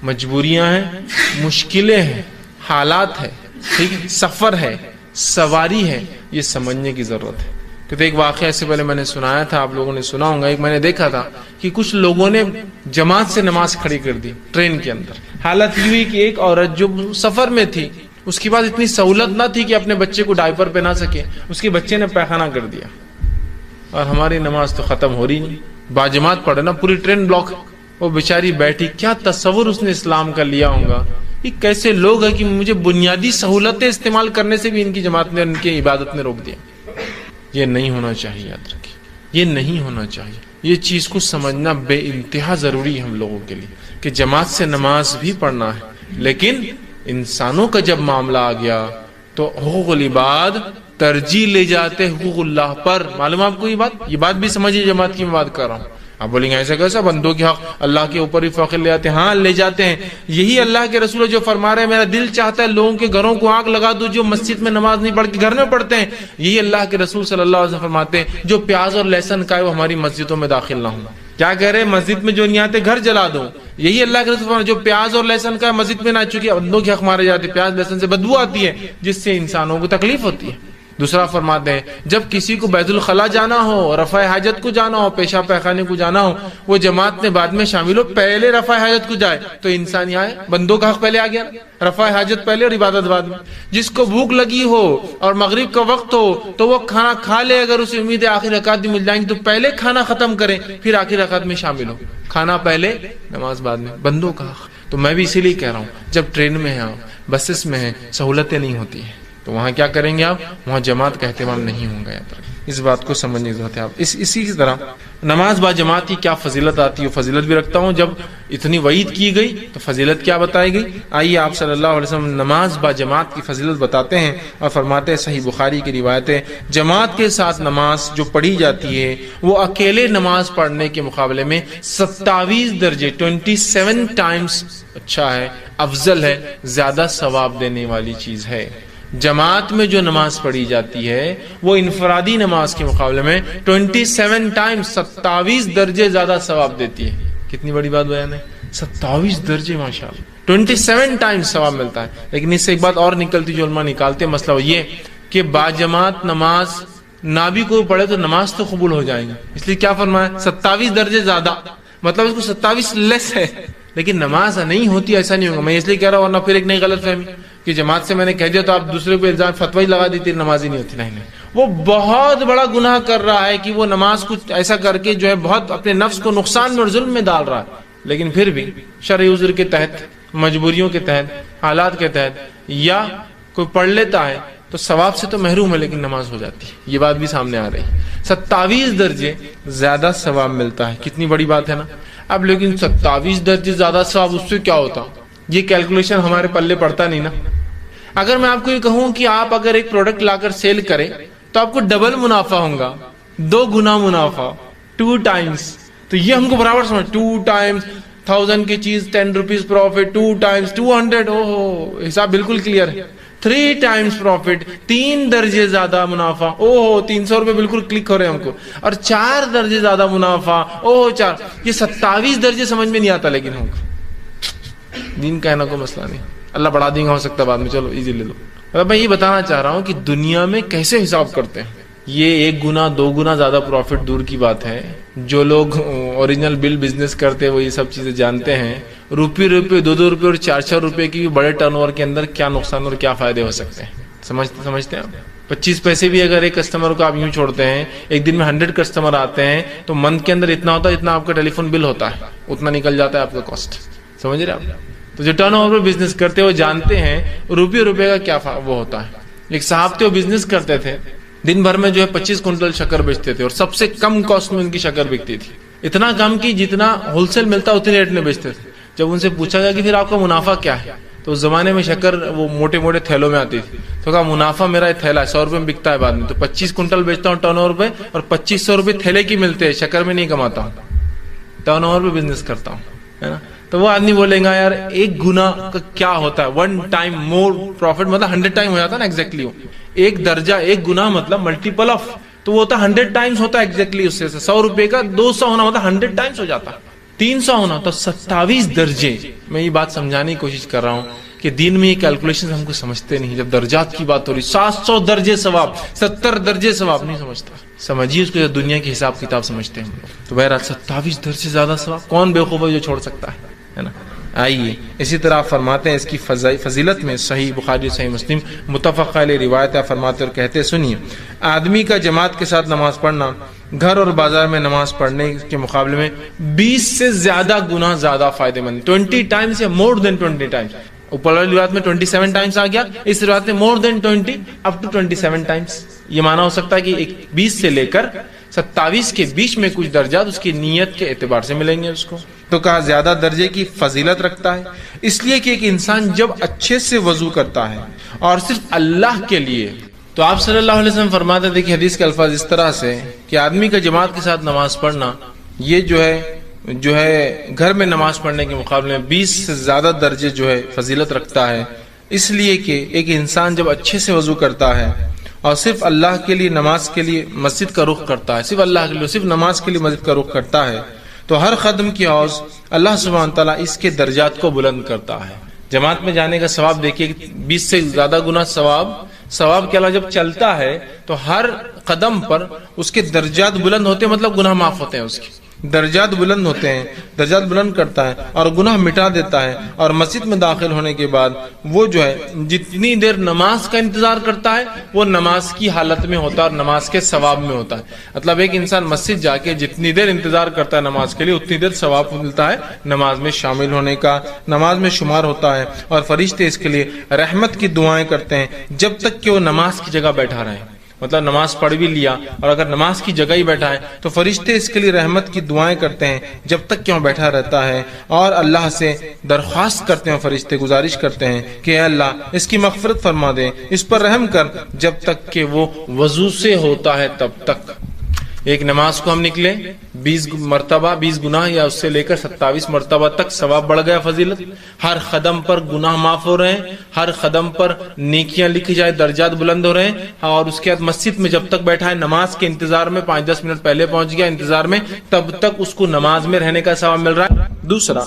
مجبوریاں ہیں، مشکلیں ہیں، حالات ہے، ٹھیک ہے، سفر ہے، سواری ہے، یہ سمجھنے کی ضرورت ہے. کہ ایک واقعہ اس سے پہلے میں نے سنایا تھا، آپ لوگوں نے سنا ہوگا، ایک میں نے دیکھا تھا کہ کچھ لوگوں نے جماعت سے نماز کھڑی کر دی ٹرین کے اندر. حالت یہ ہوئی کہ ایک عورت جو سفر میں تھی، اس کے پاس اتنی سہولت نہ تھی کہ اپنے بچے کو ڈائپر پہنا سکے، اس کے بچے نے پیخانہ کر دیا، اور ہماری نماز تو ختم ہو رہی نہیں، باجماعت پڑھے نا، پوری ٹرین بلاک. وہ بیچاری بیٹھی، کیا تصور اس نے اسلام کا لیا ہوگا. یہ کیسے لوگ ہیں کہ مجھے بنیادی سہولتیں استعمال کرنے سے بھی ان کی جماعت نے، ان کی عبادت نے روک دیا. یہ نہیں ہونا چاہیے، یاد رکھیے، یہ نہیں ہونا چاہیے. یہ چیز کو سمجھنا بے انتہا ضروری ہے ہم لوگوں کے لیے کہ جماعت سے نماز بھی پڑھنا ہے، لیکن انسانوں کا جب معاملہ آ گیا تو حقوق العباد ترجیح لے جاتے حقوق اللہ پر. معلوم آپ کو یہ بات بھی سمجھیے، جماعت کی میں بات کر رہا ہوں. آپ بولیں گے ایسا کیسا، بندوں کے حق اللہ کے اوپر ہی فخر لے آتے ہیں. ہاں لے جاتے ہیں. یہی اللہ کے رسول جو فرما رہے ہیں میرا دل چاہتا ہے لوگوں کے گھروں کو آگ لگا دو جو مسجد میں نماز نہیں پڑھ کے گھر میں پڑھتے ہیں. یہی اللہ کے رسول صلی اللہ علیہ وسلم فرماتے ہیں جو پیاز اور لہسن کا ہے وہ ہماری مسجدوں میں داخل نہ ہوں. کیا کہہ رہے ہیں، مسجد میں جو نہیں آتے گھر جلا دو. یہی اللہ کے رسول فرماتے ہیں جو پیاز اور لہسن کا ہے مسجد میں نہ، چکے بندوں کے حق مارے جاتے. پیاز لہسن سے بدبو آتی ہے جس سے انسانوں کو تکلیف ہوتی ہے. دوسرا فرماتے ہیں جب کسی کو بیت الخلا جانا ہو، رفع حاجت کو جانا ہو، پیشاب پیخانے کو جانا ہو، وہ جماعت میں بعد میں شامل ہو، پہلے رفع حاجت کو جائے تو انسان یہاں ہے، بندوں کا حق پہلے آ گیا، رفع حاجت پہلے اور عبادت بعد میں. جس کو بھوک لگی ہو اور مغرب کا وقت ہو تو وہ کھانا کھا لے، اگر اسے امید ہے آخری رکعت بھی مل جائیں گی تو پہلے کھانا ختم کریں پھر آخری رکعت میں شامل ہو. کھانا پہلے نماز بعد میں، بندوں کا حق. تو میں بھی اسی لیے کہہ رہا ہوں جب ٹرین میں ہیں، بسز میں ہیں، سہولتیں نہیں ہوتی ہیں تو وہاں کیا کریں گے آپ، وہاں جماعت کا اہتمام نہیں ہوں گا. اس بات کو سمجھنے کی ضرورت ہے. آپ اسی کی طرح نماز با جماعت کی کیا فضیلت آتی ہے، فضیلت بھی رکھتا ہوں. جب اتنی وعید کی گئی تو فضیلت کیا بتائی گئی. آئیے آپ صلی اللہ علیہ وسلم نماز با جماعت کی فضیلت بتاتے ہیں اور فرماتے ہیں، صحیح بخاری کی روایت ہے، جماعت کے ساتھ نماز جو پڑھی جاتی ہے وہ اکیلے نماز پڑھنے کے مقابلے میں 27 درجے 27 ٹائمز اچھا ہے، افضل ہے، زیادہ ثواب دینے والی چیز ہے. جماعت میں جو نماز پڑھی جاتی ہے وہ انفرادی نماز کے مقابلے میں 27 ٹائم 27 درجے زیادہ ثواب دیتی ہے. کتنی بڑی بات بیان ہے، 27 درجے ماشاءاللہ 27 ٹائم ثواب ملتا ہے. لیکن اس سے ایک بات اور نکلتی جو علماء نکالتے ہیں، مسئلہ یہ کہ باجماعت نماز نہ بھی کوئی پڑھے تو نماز تو قبول ہو جائیں گی. اس لیے کیا فرمایا، 27 درجے زیادہ، مطلب اس کو 27 لیس ہے لیکن نماز نہیں ہوتی. ایسا نہیں ہوگا. میں اس لیے کہہ رہا ہوں ورنہ پھر ایک نئی غلط فہمی کہ جماعت سے میں نے کہہ دیا تو آپ دوسرے کو الزام فتوی لگا دیتے نماز ہی نہیں ہوتی. نہیں، وہ بہت بڑا گناہ کر رہا ہے کہ وہ نماز کو ایسا کر کے جو ہے بہت اپنے نفس کو نقصان میں اور ظلم میں ڈال رہا ہے. لیکن پھر بھی شرعی عذر کے تحت، مجبوریوں کے تحت، حالات کے تحت یا کوئی پڑھ لیتا ہے تو ثواب سے تو محروم ہے لیکن نماز ہو جاتی ہے. یہ بات بھی سامنے آ رہی ہے. 27 درجے زیادہ ثواب ملتا ہے. کتنی بڑی بات ہے نا. اب لیکن 27 درجے زیادہ ثواب، اس سے کیا ہوتا، یہ کیلکولیشن ہمارے پلے پڑتا نہیں نا. اگر میں آپ کو یہ کہوں کہ آپ اگر ایک پروڈکٹ لا کر سیل کریں تو آپ کو ڈبل منافع ہوگا، 2 گنا منافع، 2 ٹائمز. تو یہ ہم کو برابر سمجھ، 2 ٹائمز 1000 کی چیز 10 روپیز پروفٹ، 2 ٹائمز 200. اوہ حساب بالکل کلیئر ہے. 3 ٹائمز پروفٹ، 3 درجے زیادہ منافع. اوہ 300 روپے بالکل کلک ہو رہے ہیں ہم کو. اور 4 درجے زیادہ منافع. اوہ 4. یہ 27 درجے سمجھ میں نہیں آتا لیکن ہم کو. دین کہنا کوئی مسئلہ نہیں، اللہ بڑھا دیں گا ہو سکتا بعد میں، چلو ایزی لے لو. میں یہ بتانا چاہ رہا ہوں کہ دنیا میں کیسے حساب کرتے ہیں. یہ 1 گنا 2 گنا زیادہ پروفٹ دور کی بات ہے. جو لوگ اوریجنل بل بزنس کرتے ہیں وہ یہ سب چیزیں جانتے ہیں. روپے 2 روپے اور 4 روپے کی بڑے ٹرن اوور کے اندر کیا نقصان اور کیا فائدے ہو سکتے ہیں. سمجھتے ہیں آپ. 25 پیسے بھی اگر ایک کسٹمر کو آپ یوں چھوڑتے ہیں، ایک دن میں 100 کسٹمر آتے ہیں تو منتھ کے اندر اتنا ہوتا ہے اتنا آپ کا ٹیلی فون بل ہوتا ہے، اتنا نکل جاتا ہے آپ کا کاسٹ. سمجھ رہے آپ. تو جو ٹرن اوور بزنس کرتے ہیں وہ جانتے ہیں روپے کا کیا وہ ہوتا ہے. ایک صاحب تھے وہ بزنس کرتے تھے، دن بھر میں جو ہے 25 کنٹل شکر بیچتے تھے اور سب سے کم کاسٹ میں ان کی شکر بکتی تھی. اتنا کم کی جتنا ہول سیل ملتا اتنے ریٹ میں بیچتے تھے. جب ان سے پوچھا گیا کہ پھر آپ کا منافع کیا ہے تو اس زمانے میں شکر وہ موٹے موٹے تھیلوں میں آتی تھی. تو کہا منافع میرا یہ تھیلا 100 روپے میں بکتا ہے بعد میں، تو 25 کنٹل بیچتا ہوں ٹرن اوور پہ اور 2500 روپے تھیلے کی ملتے ہیں، شکر میں نہیں کماتا ہوں، ٹرن اوور پہ بزنس کرتا ہوں، ہے نا. تو وہ آدمی بولے گا یار 1 گنا کا کیا ہوتا ہے، 1 ٹائم مور پروفٹ مطلب 100 ٹائم ہو جاتا ہے نا ایگزیکٹلی. 1 درجہ 1 گنا مطلب ملٹیپل آف، تو وہ ہوتا 100 ٹائمز ہوتا ہے ایگزیکٹلی. اس سے 100 روپے کا 200 ہونا ہوتا 100 ٹائمز ہو جاتا ہے. 300 ہونا تو 27 درجے. میں یہ بات سمجھانے کی کوشش کر رہا ہوں کہ دین میں یہ کیلکولیشن ہم کو سمجھتے نہیں. جب درجات کی بات ہو رہی 700 درجے ثواب 70 درجے ثواب نہیں سمجھتا. سمجھیے اس کو دنیا کی حساب کتاب سمجھتے ہیں. تو بہرحال 27 درجے زیادہ ثواب کون بیوقوف ہے جو چھوڑ سکتا ہے نا. آئیے اسی طرح آپ فرماتے ہیں اس کی فضیلت میں صحیح بخاری صحیح مسلم متفق علیہ روایت ہے. فرماتے اور کہتے سنیے آدمی کا جماعت کے ساتھ نماز پڑھنا گھر اور بازار میں نماز پڑھنے کے مقابلے میں 20 سے زیادہ گنا زیادہ فائدے مند. 20 ٹائمز یا مور دین 20 ٹائمز. اوپر والی روایت میں 27 ٹائمز آ گیا, اس روایت میں مور دین 20 اپ ٹو 27 ٹائمز. یہ مانا ہو سکتا ہے کہ 20 سے لے کر 27 کے بیچ میں کچھ درجات اس کی نیت کے اعتبار سے ملیں گے اس کو. تو کہا زیادہ درجے کی فضیلت رکھتا ہے اس لیے کہ ایک انسان جب اچھے سے وضو کرتا ہے اور صرف اللہ کے لیے. تو آپ صلی اللہ علیہ وسلم فرماتے تھے کہ حدیث کے الفاظ اس طرح سے کہ آدمی کا جماعت کے ساتھ نماز پڑھنا یہ جو ہے گھر میں نماز پڑھنے کے مقابلے میں 20 سے زیادہ درجے جو ہے فضیلت رکھتا ہے. اس لیے کہ ایک انسان جب اچھے سے وضو کرتا ہے اور صرف اللہ کے لیے نماز کے لیے مسجد کا رخ کرتا ہے, صرف اللہ کے لیے صرف نماز کے لیے مسجد کا رخ کرتا ہے, تو ہر قدم کی عوض اللہ سبحانہ تعالیٰ اس کے درجات کو بلند کرتا ہے. جماعت میں جانے کا ثواب دیکھیے 20 سے زیادہ گنا ثواب کے علاوہ جب چلتا ہے تو ہر قدم پر اس کے درجات بلند ہوتے ہیں, مطلب گناہ معاف ہوتے ہیں, اس کے درجات بلند ہوتے ہیں, درجات بلند کرتا ہے اور گناہ مٹا دیتا ہے. اور مسجد میں داخل ہونے کے بعد وہ جو ہے جتنی دیر نماز کا انتظار کرتا ہے وہ نماز کی حالت میں ہوتا ہے اور نماز کے ثواب میں ہوتا ہے. مطلب ایک انسان مسجد جا کے جتنی دیر انتظار کرتا ہے نماز کے لیے اتنی دیر ثواب ملتا ہے نماز میں شامل ہونے کا, نماز میں شمار ہوتا ہے. اور فرشتے اس کے لیے رحمت کی دعائیں کرتے ہیں جب تک کہ وہ نماز کی جگہ بیٹھا رہے. مطلب نماز پڑھ بھی لیا اور اگر نماز کی جگہ ہی بیٹھا ہے تو فرشتے اس کے لیے رحمت کی دعائیں کرتے ہیں جب تک کہ وہ بیٹھا رہتا ہے, اور اللہ سے درخواست کرتے ہیں, فرشتے گزارش کرتے ہیں کہ اے اللہ اس کی مغفرت فرما دے, اس پر رحم کر, جب تک کہ وہ وضو سے ہوتا ہے تب تک. ایک نماز کو ہم نکلے 20 مرتبہ 20 گناہ یا اس سے لے کر 27 مرتبہ تک ثواب بڑھ گیا, فضیلت. ہر قدم پر گناہ معاف ہو رہے ہیں, ہر قدم پر نیکیاں لکھی جائے, درجات بلند ہو رہے ہیں. اور اس کے بعد مسجد میں جب تک بیٹھا ہے نماز کے انتظار میں 5-10 منٹ پہلے پہنچ گیا انتظار میں, تب تک اس کو نماز میں رہنے کا ثواب مل رہا ہے. دوسرا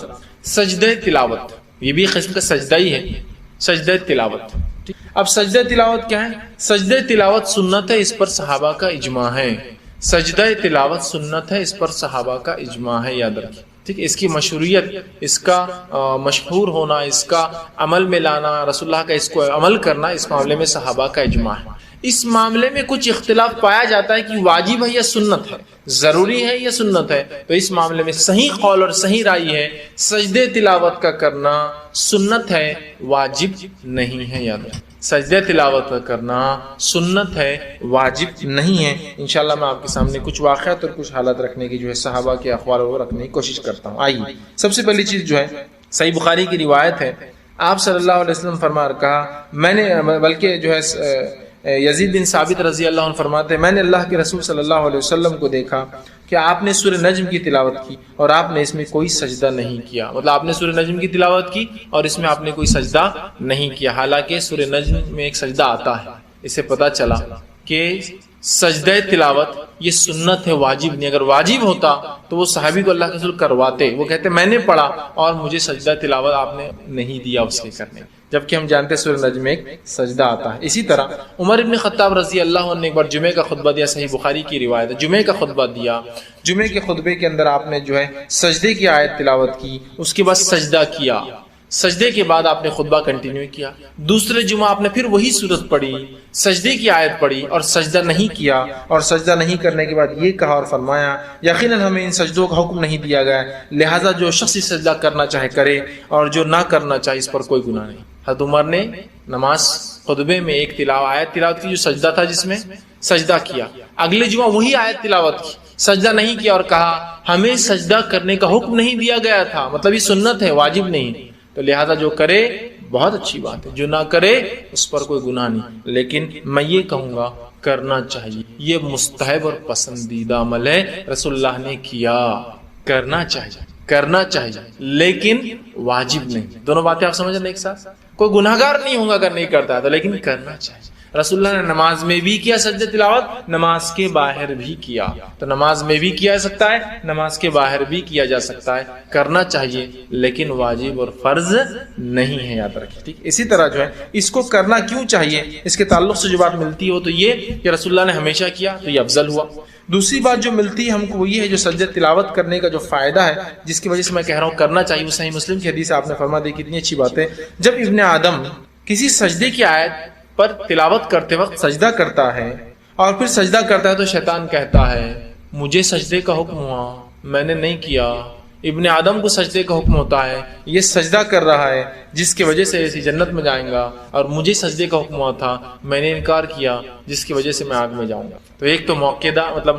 سجدہ تلاوت, یہ بھی قسم کا سجدہ ہی ہے, سجدہ تلاوت. اب سجدہ تلاوت کیا ہے؟ سجدہ تلاوت سنت ہے, اس پر صحابہ کا اجماع ہے. سجدہ تلاوت سنت ہے, اس پر صحابہ کا اجماع ہے, یاد رکھیں. ٹھیک, اس کی مشروعیت, اس کا مشہور ہونا, اس کا عمل میں لانا, رسول اللہ کا اس کو عمل کرنا, اس معاملے میں صحابہ کا اجماع ہے. اس معاملے میں کچھ اختلاف پایا جاتا ہے کہ واجب ہے یا سنت ہے, ضروری ہے یا سنت ہے. تو اس معاملے میں صحیح قول اور صحیح رائے ہے سجدہ تلاوت کا کرنا سنت ہے, واجب نہیں ہے. یاد رکھیں سجدہ تلاوت کا کرنا سنت ہے, واجب نہیں ہے. انشاءاللہ میں آپ کے سامنے کچھ واقعات اور کچھ حالات رکھنے کی جو ہے صحابہ کے اقوال وہ رکھنے کی کوشش کرتا ہوں. آئیے سب سے پہلی چیز جو ہے صحیح بخاری کی روایت ہے, آپ صلی اللہ علیہ وسلم فرما کہا میں نے, بلکہ جو ہے یزید بن ثابت رضی اللہ عنہ فرماتے ہیں میں نے اللہ کے رسول صلی اللہ علیہ وسلم کو دیکھا کہ آپ نے سورہ نجم کی تلاوت کی اور آپ نے اس میں کوئی سجدہ نہیں کیا. مطلب آپ نے سورہ نجم کی تلاوت کی اور اس میں آپ نے کوئی سجدہ نہیں کیا, حالانکہ سورہ نجم میں ایک سجدہ آتا ہے. اسے پتا چلا کہ سجدہ تلاوت یہ سنت ہے, واجب نہیں. اگر واجب ہوتا تو وہ صحابی کو اللہ کے رسول کرواتے, وہ کہتے میں نے پڑھا اور مجھے سجدہ تلاوت آپ نے نہیں دیا اس کے کرنے, جبکہ ہم جانتے ہیں سورہ نجم میں ایک سجدہ آتا ہے. اسی طرح عمر ابن خطاب رضی اللہ عنہ نے ایک بار جمعے کا خطبہ دیا, صحیح بخاری کی روایت ہے, جمعے کا خطبہ دیا. جمعے کے خطبے کے اندر آپ نے جو ہے سجدے کی آیت تلاوت کی, اس کے بعد سجدہ کیا, سجدے کے بعد آپ نے خطبہ کنٹینیو کیا. دوسرے جمعہ آپ نے پھر وہی سورت پڑھی, سجدے کی آیت پڑھی اور سجدہ نہیں کیا, اور سجدہ نہیں کرنے کے بعد یہ کہا اور فرمایا یقیناً ہمیں ان سجدوں کا حکم نہیں دیا گیا, لہٰذا جو شخص سجدہ کرنا چاہے کرے اور جو نہ کرنا چاہے اس پر کوئی گناہ نہیں. حضرت عمر نے نماز خطبے میں ایک آیت تلاوت کی جو سجدہ تھا جس میں سجدہ کیا, اگلے جمعہ وہی آیت تلاوت کی, سجدہ نہیں کیا اور کہا ہمیں سجدہ کرنے کا حکم نہیں دیا گیا تھا, مطلب یہ سنت ہے, واجب نہیں. تو لہذا جو کرے بہت اچھی بات ہے, جو نہ کرے اس پر کوئی گناہ نہیں. لیکن میں یہ کہوں گا کرنا چاہیے, یہ مستحب اور پسندیدہ عمل ہے, رسول اللہ نے کیا, کرنا چاہیے لیکن واجب نہیں. دونوں باتیں آپ سمجھ رہے ہیں ایک ساتھ, کوئی گناہگار نہیں ہوگا اگر نہیں کرتا ہے تو, لیکن کرنا چاہیے. رسول اللہ نے نماز میں بھی کیا سجدہ تلاوت، نماز کے باہر بھی کیا. تو نماز میں بھی کیا جا سکتا ہے، نماز کے باہر بھی کیا جا سکتا ہے. کرنا چاہیے لیکن واجب اور فرض نہیں ہے، یاد رکھیں. ٹھیک، اسی طرح جو ہے اس کو کرنا کیوں چاہیے، اس کے تعلق سے جو بات ملتی ہو تو یہ کہ رسول اللہ نے ہمیشہ کیا تو یہ افضل ہوا. دوسری بات جو ملتی ہے ہم کو وہ یہ ہے جو سجدہ تلاوت کرنے کا جو فائدہ ہے جس کی وجہ سے میں کہہ رہا ہوں کرنا چاہیے، وہ صحیح مسلم کی حدیث آپ نے فرما دی. کتنی اچھی بات ہے. جب ابن آدم کسی سجدے کی آیت پر تلاوت کرتے وقت سجدہ کرتا ہے اور پھر سجدہ کرتا ہے تو شیطان کہتا ہے مجھے سجدے کا حکم ہوا، میں نے نہیں کیا. ابن آدم کو سجدے کا حکم ہوتا ہے، یہ سجدہ کر رہا ہے جس کی وجہ سے ایسی جنت میں جائیں گا، اور مجھے سجدے کا حکم ہوا تھا، میں نے انکار کیا جس کی وجہ سے میں آگ میں جاؤں گا. تو ایک تو موقعہ مطلب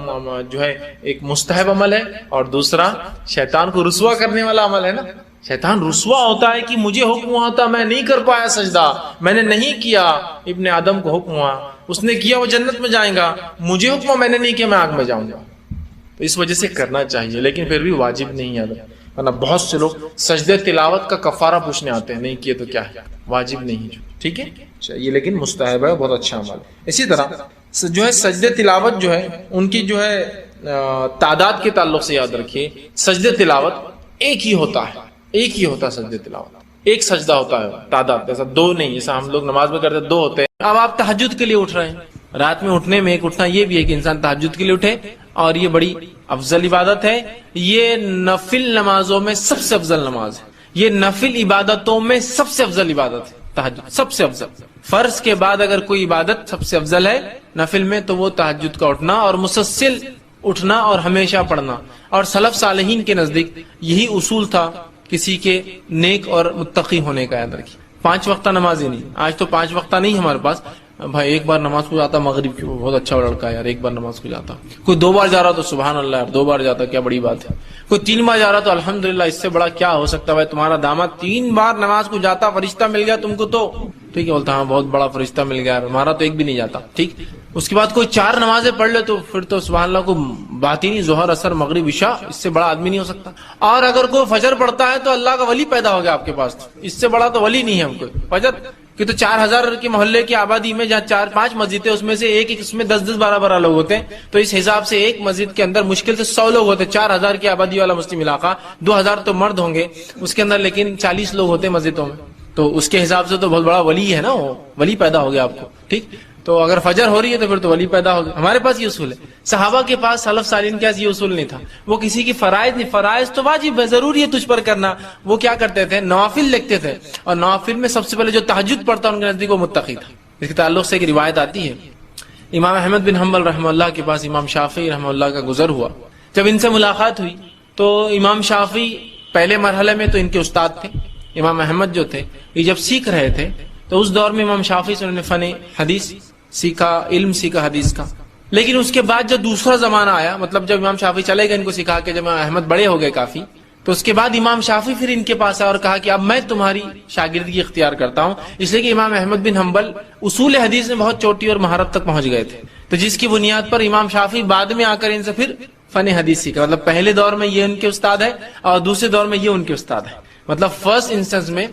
جو ہے ایک مستحب عمل ہے، اور دوسرا شیطان کو رسوا کرنے والا عمل ہے نا. شیطان رسوا ہوتا ہے کہ مجھے حکم ہوا تھا، میں نہیں کر پایا سجدہ، میں نے نہیں کیا. ابن آدم کو حکم ہوا، اس نے کیا، وہ جنت میں جائیں گا. مجھے حکم ہوا، میں نے نہیں کیا، میں آگ میں جاؤں گا. تو اس وجہ سے کرنا چاہیے لیکن پھر بھی واجب نہیں ہے. ورنہ بہت سے لوگ سجدے تلاوت کا کفارہ پوچھنے آتے ہیں، نہیں کیے تو کیا ہے، واجب نہیں ہے. ٹھیک ہے، یہ لیکن مستحب ہے، بہت اچھا عمل. اسی طرح جو ہے سجدے تلاوت جو ہے ان کی جو ہے تعداد کے تعلق سے یاد رکھیے، سجدے تلاوت ایک ہی ہوتا ہے، ایک ہی ہوتا ہے سجدے تلاوت، ایک سجدہ ہوتا ہے. تعداد ایسا دو نہیں، جیسا ہم لوگ نماز میں کرتے دو ہوتے ہیں. اب آپ تہجد کے لیے اٹھ رہے ہیں، رات میں اٹھنے میں ایک اٹھنا یہ بھی ہے کہ انسان تہجد کے لیے اٹھے، اور یہ بڑی افضل عبادت ہے. یہ نفل نمازوں میں سب سے افضل نماز ہے، یہ نفل عبادتوں میں سب سے افضل عبادت ہے تہجد، سب سے افضل. فرض کے بعد اگر کوئی عبادت سب سے افضل ہے نفل میں تو وہ تہجد کا اٹھنا اور مسلسل اٹھنا اور ہمیشہ پڑھنا. اور سلف صالحین کے نزدیک یہی اصول تھا کسی کے نیک اور متقی ہونے کا. یاد رکھیے 5 وقتہ نماز ہی نہیں، آج تو 5 وقتہ نہیں ہمارے پاس. بھائی ایک بار نماز کو جاتا مغرب کی، بہت اچھا لڑکا ہے یار، ایک بار نماز کو جاتا. کوئی 2 بار جا رہا تو سبحان اللہ یار، 2 بار جاتا کیا بڑی بات ہے. کوئی 3 بار جا رہا تو الحمدللہ، اس سے بڑا کیا ہو سکتا ہے. بھائی تمہارا داماد 3 بار نماز کو جاتا، فرشتہ مل گیا تم کو تو ٹھیک ہے، بولتا ہاں بہت بڑا فرشتہ مل گیا، ہمارا تو ایک بھی نہیں جاتا. ٹھیک، اس کے بعد کوئی 4 نمازیں پڑھ لے تو پھر تو سبحان اللہ کو بات ہی نہیں، ظہر اثر مغرب عشاء، اس سے بڑا آدمی نہیں ہو سکتا. اور اگر کوئی فجر پڑھتا ہے تو اللہ کا ولی پیدا ہو گیا آپ کے پاس، اس سے بڑا تو ولی نہیں ہے ہم کو. فجر کہ تو 4000 کے محلے کی آبادی میں جہاں 4-5 مسجدیں، اس میں سے ایک اس میں 10-10 12 لوگ ہوتے ہیں، تو اس حساب سے ایک مسجد کے اندر مشکل سے 100 لوگ ہوتے ہیں. 4000 کی آبادی والا مسلم علاقہ، 2000 تو مرد ہوں گے اس کے اندر، لیکن 40 لوگ ہوتے ہیں مسجدوں میں. تو اس کے حساب سے تو بہت بڑا ولی ہے نا، وہ ولی پیدا ہو گیا آپ کو. ٹھیک، تو اگر فجر ہو رہی ہے تو پھر تو ولی پیدا ہو گیا. ہمارے پاس یہ اصول ہے. صحابہ کے پاس، سلف صالحین کے پاس یہ اصول نہیں تھا. وہ کسی کی فرائض نہیں، فرائض تو واجب ہے، ضروری ہے تجھ پر کرنا. وہ کیا کرتے تھے، نوافل لکھتے تھے، اور نوافل میں سب سے پہلے جو تہجد پڑھتا ان کے نزدیک وہ متقی تھا. اس کے تعلق سے ایک روایت آتی ہے، امام احمد بن حنبل رحمہ اللہ کے پاس امام شافعی رحمہ اللہ کا گزر ہوا. جب ان سے ملاقات ہوئی تو امام شافعی پہلے مرحلے میں تو ان کے استاد تھے. امام احمد جو تھے یہ جب سیکھ رہے تھے تو اس دور میں امام شافعی سے انہوں نے فن حدیث سیکھا، علم سیکھا حدیث کا. لیکن اس کے بعد جب دوسرا زمانہ آیا، مطلب جب امام شافعی چلے گئے ان کو سکھا کے، جب امام احمد بڑے ہو گئے کافی، تو اس کے بعد امام شافعی پھر ان کے پاس آیا اور کہا کہ اب میں تمہاری شاگردگی اختیار کرتا ہوں. اس لیے کہ امام احمد بن حنبل اصول حدیث میں بہت چوٹی اور مہارت تک پہنچ گئے تھے، تو جس کی بنیاد پر امام شافعی بعد میں آ کر ان سے پھر فن حدیث سیکھا. مطلب پہلے دور میں یہ ان کے استاد ہے اور دوسرے دور میں یہ ان کے استاد ہے. مطلب فرسٹ انسٹنس میں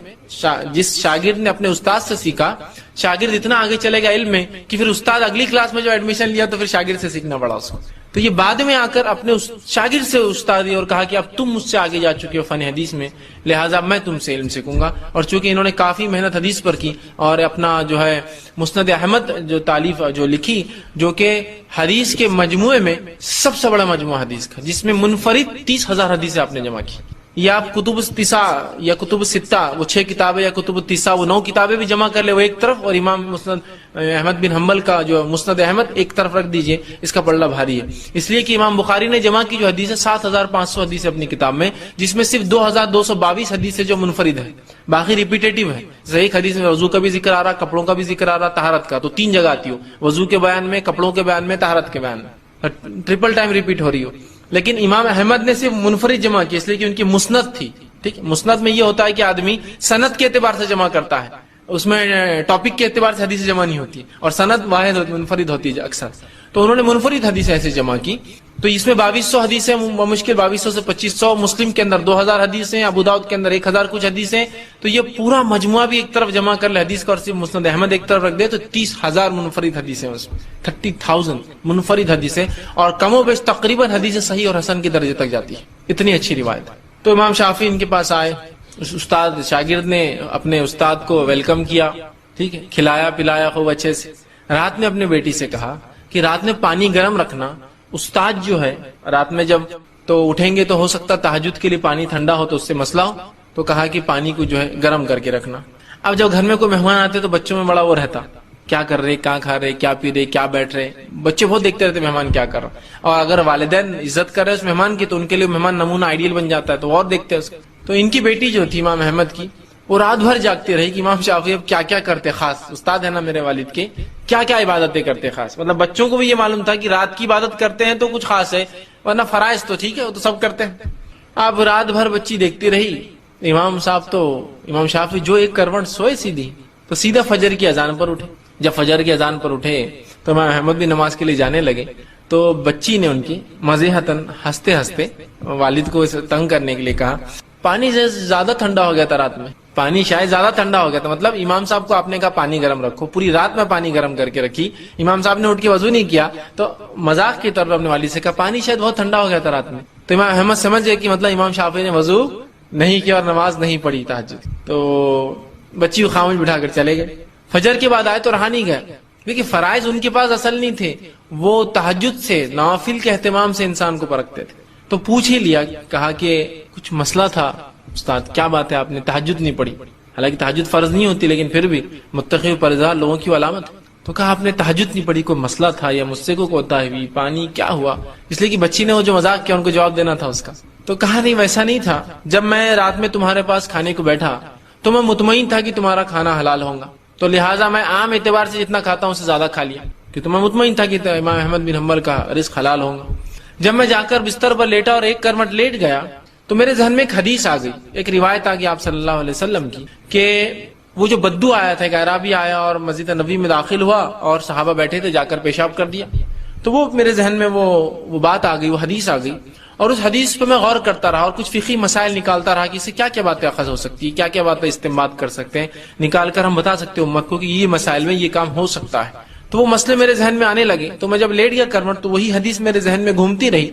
جس شاگرد نے اپنے استاد سے سیکھا، شاگرد اتنا آگے چلے گا علم میں کہ پھر استاد اگلی کلاس میں جو ایڈمیشن لیا تو پھر شاگرد سے سیکھنا پڑا اس کو. تو یہ بعد میں آ کر اپنے شاگرد سے استادی اور کہا کہ اب تم مجھ سے آگے جا چکے ہو فن حدیث میں، لہٰذا میں تم سے علم سیکھوں گا. اور چونکہ انہوں نے کافی محنت حدیث پر کی اور اپنا جو ہے مسند احمد جو تالیف جو لکھی، جو کہ حدیث کے مجموعے میں سب سے بڑا مجموعہ حدیث کا، جس میں منفرد 30,000 حدیثیں آپ نے جمع کی. یا آپ کتب التسع یا کتب الستہ وہ 6 کتابیں، یا کتب التسع وہ 9 کتابیں بھی جمع کر لے وہ ایک طرف، اور امام مسند احمد بن حنبل کا جو مسند احمد ایک طرف رکھ دیجئے، اس کا پلڑا بھاری ہے. اس لیے کہ امام بخاری نے جمع کی جو حدیث ہے 7,500 حدیث اپنی کتاب میں، جس میں صرف 2,222 حدیث جو منفرد ہے، باقی ریپیٹیٹیو ہے. ایک حدیث میں وضو کا بھی ذکر آ رہا، کپڑوں کا بھی ذکر آ رہا، طہارت کا، تو 3 جگہ آتی ہو، وضو کے بیان میں، کپڑوں کے بیان میں، طہارت کے بیان میں، ٹرپل ٹائم ریپیٹ ہو رہی ہو. لیکن امام احمد نے صرف منفرد جمع کی، اس لیے کہ ان کی مسند تھی. ٹھیک، مسند میں یہ ہوتا ہے کہ آدمی سند کے اعتبار سے جمع کرتا ہے، اس میں ٹاپک کے اعتبار سے حدیث جمع نہیں ہوتی، اور سند واحد ہوتی، منفرد ہوتی ہے اکثر. تو انہوں نے منفرد حدیث ایسے جمع کی. تو اس میں 2200 حدیثیں، مشکل 2200 سے 2500. مسلم کے اندر 2000 حدیثیں، ابو داؤد کے اندر 1000 کچھ حدیثیں. تو یہ پورا مجموعہ بھی ایک طرف جمع کر لے حدیث کا اور صرف مسند احمد ایک طرف رکھ دے تو 30,000 منفرد حدیثیں، اس میں 30,000 منفرد حدیثیں، اور کم و بیش تقریباً حدیث صحیح اور حسن کے درجے تک جاتی ہے. اتنی اچھی روایت. تو امام شافعی ان کے پاس آئے. استاد شاگرد نے اپنے استاد کو ویلکم کیا، ٹھیک ہے، کھلایا پلایا خوب اچھے سے. رات میں اپنے بیٹی سے کہا کہ رات میں پانی گرم رکھنا. استاد جو ہے رات میں جب تو اٹھیں گے تو ہو سکتا تہجد کے لیے پانی ٹھنڈا ہو تو اس سے مسئلہ ہو، تو کہا کہ پانی کو جو ہے گرم کر کے رکھنا. اب جب گھر میں کوئی مہمان آتے تو بچوں میں بڑا وہ رہتا، کیا کر رہے، کہاں کھا رہے، کیا پی رہے، کیا بیٹھ رہے. بچے بہت دیکھتے رہتے مہمان کیا کر رہا. اور اگر والدین عزت کر رہے اس مہمان کی تو ان کے لیے مہمان نمونہ آئیڈیل بن جاتا ہے، تو اور دیکھتے ہیں اس کو. تو ان کی بیٹی جو تھی امام احمد کی، وہ رات بھر جاگتی رہی کہ امام شافعی اب کیا کیا کرتے، خاص استاد ہے نا میرے والد کے، کیا کیا عبادتیں کرتے خاص. مطلب بچوں کو بھی یہ معلوم تھا کہ رات کی عبادت کرتے ہیں تو کچھ خاص ہے، ورنہ فرائض تو ٹھیک ہے وہ تو سب کرتے ہیں. اب رات بھر بچی دیکھتی رہی. امام شافعی جو ایک کروٹ سوئے سیدھی، تو سیدھا فجر کی اذان پر اٹھے. جب فجر کی اذان پر اٹھے تو امام احمد بھی نماز کے لیے جانے لگے. تو بچی نے ان کی مزیحتاً ہنستے ہنستے والد کو تنگ کرنے کے لیے کہا، پانی زیادہ ٹھنڈا ہو گیا تھا رات میں، پانی شاید زیادہ ٹھنڈا ہو گیا تھا. مطلب امام صاحب کو آپ نے کہا پانی گرم رکھو، پوری رات میں پانی گرم کر کے رکھی. امام صاحب نے اٹھ کے وضو نہیں کیا تو مذاق کے طور پر اپنے والد سے کہا پانی شاید بہت ٹھنڈا ہو گیا تھا رات میں. تو امام احمد سمجھ گئے کہ مطلب امام شافعی نے وضو نہیں کیا اور نماز نہیں پڑھی تہجد. تو بچی کو خاموش بٹھا کر چلے گئے. فجر کے بعد آئے تو رہا نہیں گئے، کیونکہ فرائض ان کے پاس اصل نہیں تھے، وہ تہجد سے نوافل کے اہتمام سے انسان کو پرکھتے تھے. تو پوچھ ہی لیا، کہا کہ کچھ مسئلہ تھا استاد، کیا بات ہے آپ نے تہجد نہیں پڑھی؟ حالانکہ تہجد فرض نہیں ہوتی لیکن پھر بھی متقی و پرہیزگار لوگوں کی علامت. تو کہا آپ نے تہجد نہیں پڑھی، کوئی مسئلہ تھا یا مجھ سے کوئی کوتاہی ہوئی، پانی کیا ہوا؟ اس لیے کہ بچی نے وہ جو مذاق کیا ان کو جواب دینا تھا اس کا. تو کہا نہیں ویسا نہیں تھا، جب میں رات میں تمہارے پاس کھانے کو بیٹھا تو میں مطمئن تھا کہ تمہارا کھانا حلال ہوگا، تو لہٰذا میں عام اعتبار سے جتنا کھاتا ہوں اس سے زیادہ کھا لیا، کہ میں مطمئن تھا کہ امام احمد بن حنبل کا رزق حلال ہوگا. جب میں جا کر بستر پر لیٹا اور ایک کرمٹ لیٹ گیا تو میرے ذہن میں ایک حدیث آ گئی، ایک روایت آ گئی آپ صلی اللہ علیہ وسلم کی، کہ وہ جو بدو آیا تھا، ایک اعرابی آیا اور مسجد نبوی میں داخل ہوا اور صحابہ بیٹھے تھے، جا کر پیشاب کر دیا. تو وہ میرے ذہن میں وہ بات آ گئی، وہ حدیث آ گئی، اور اس حدیث پہ میں غور کرتا رہا اور کچھ فقہی مسائل نکالتا رہا کہ اس سے کیا کیا باتیں اخذ ہو سکتی ہے، کیا کیا باتیں استنباط کر سکتے ہیں، نکال کر ہم بتا سکتے ہیں امت کو کہ یہ مسائل میں یہ کام ہو سکتا ہے. تو وہ مسئلے میرے ذہن میں آنے لگے. تو میں جب لیٹ گیا کرمٹ تو وہی حدیث میرے ذہن میں گھومتی رہی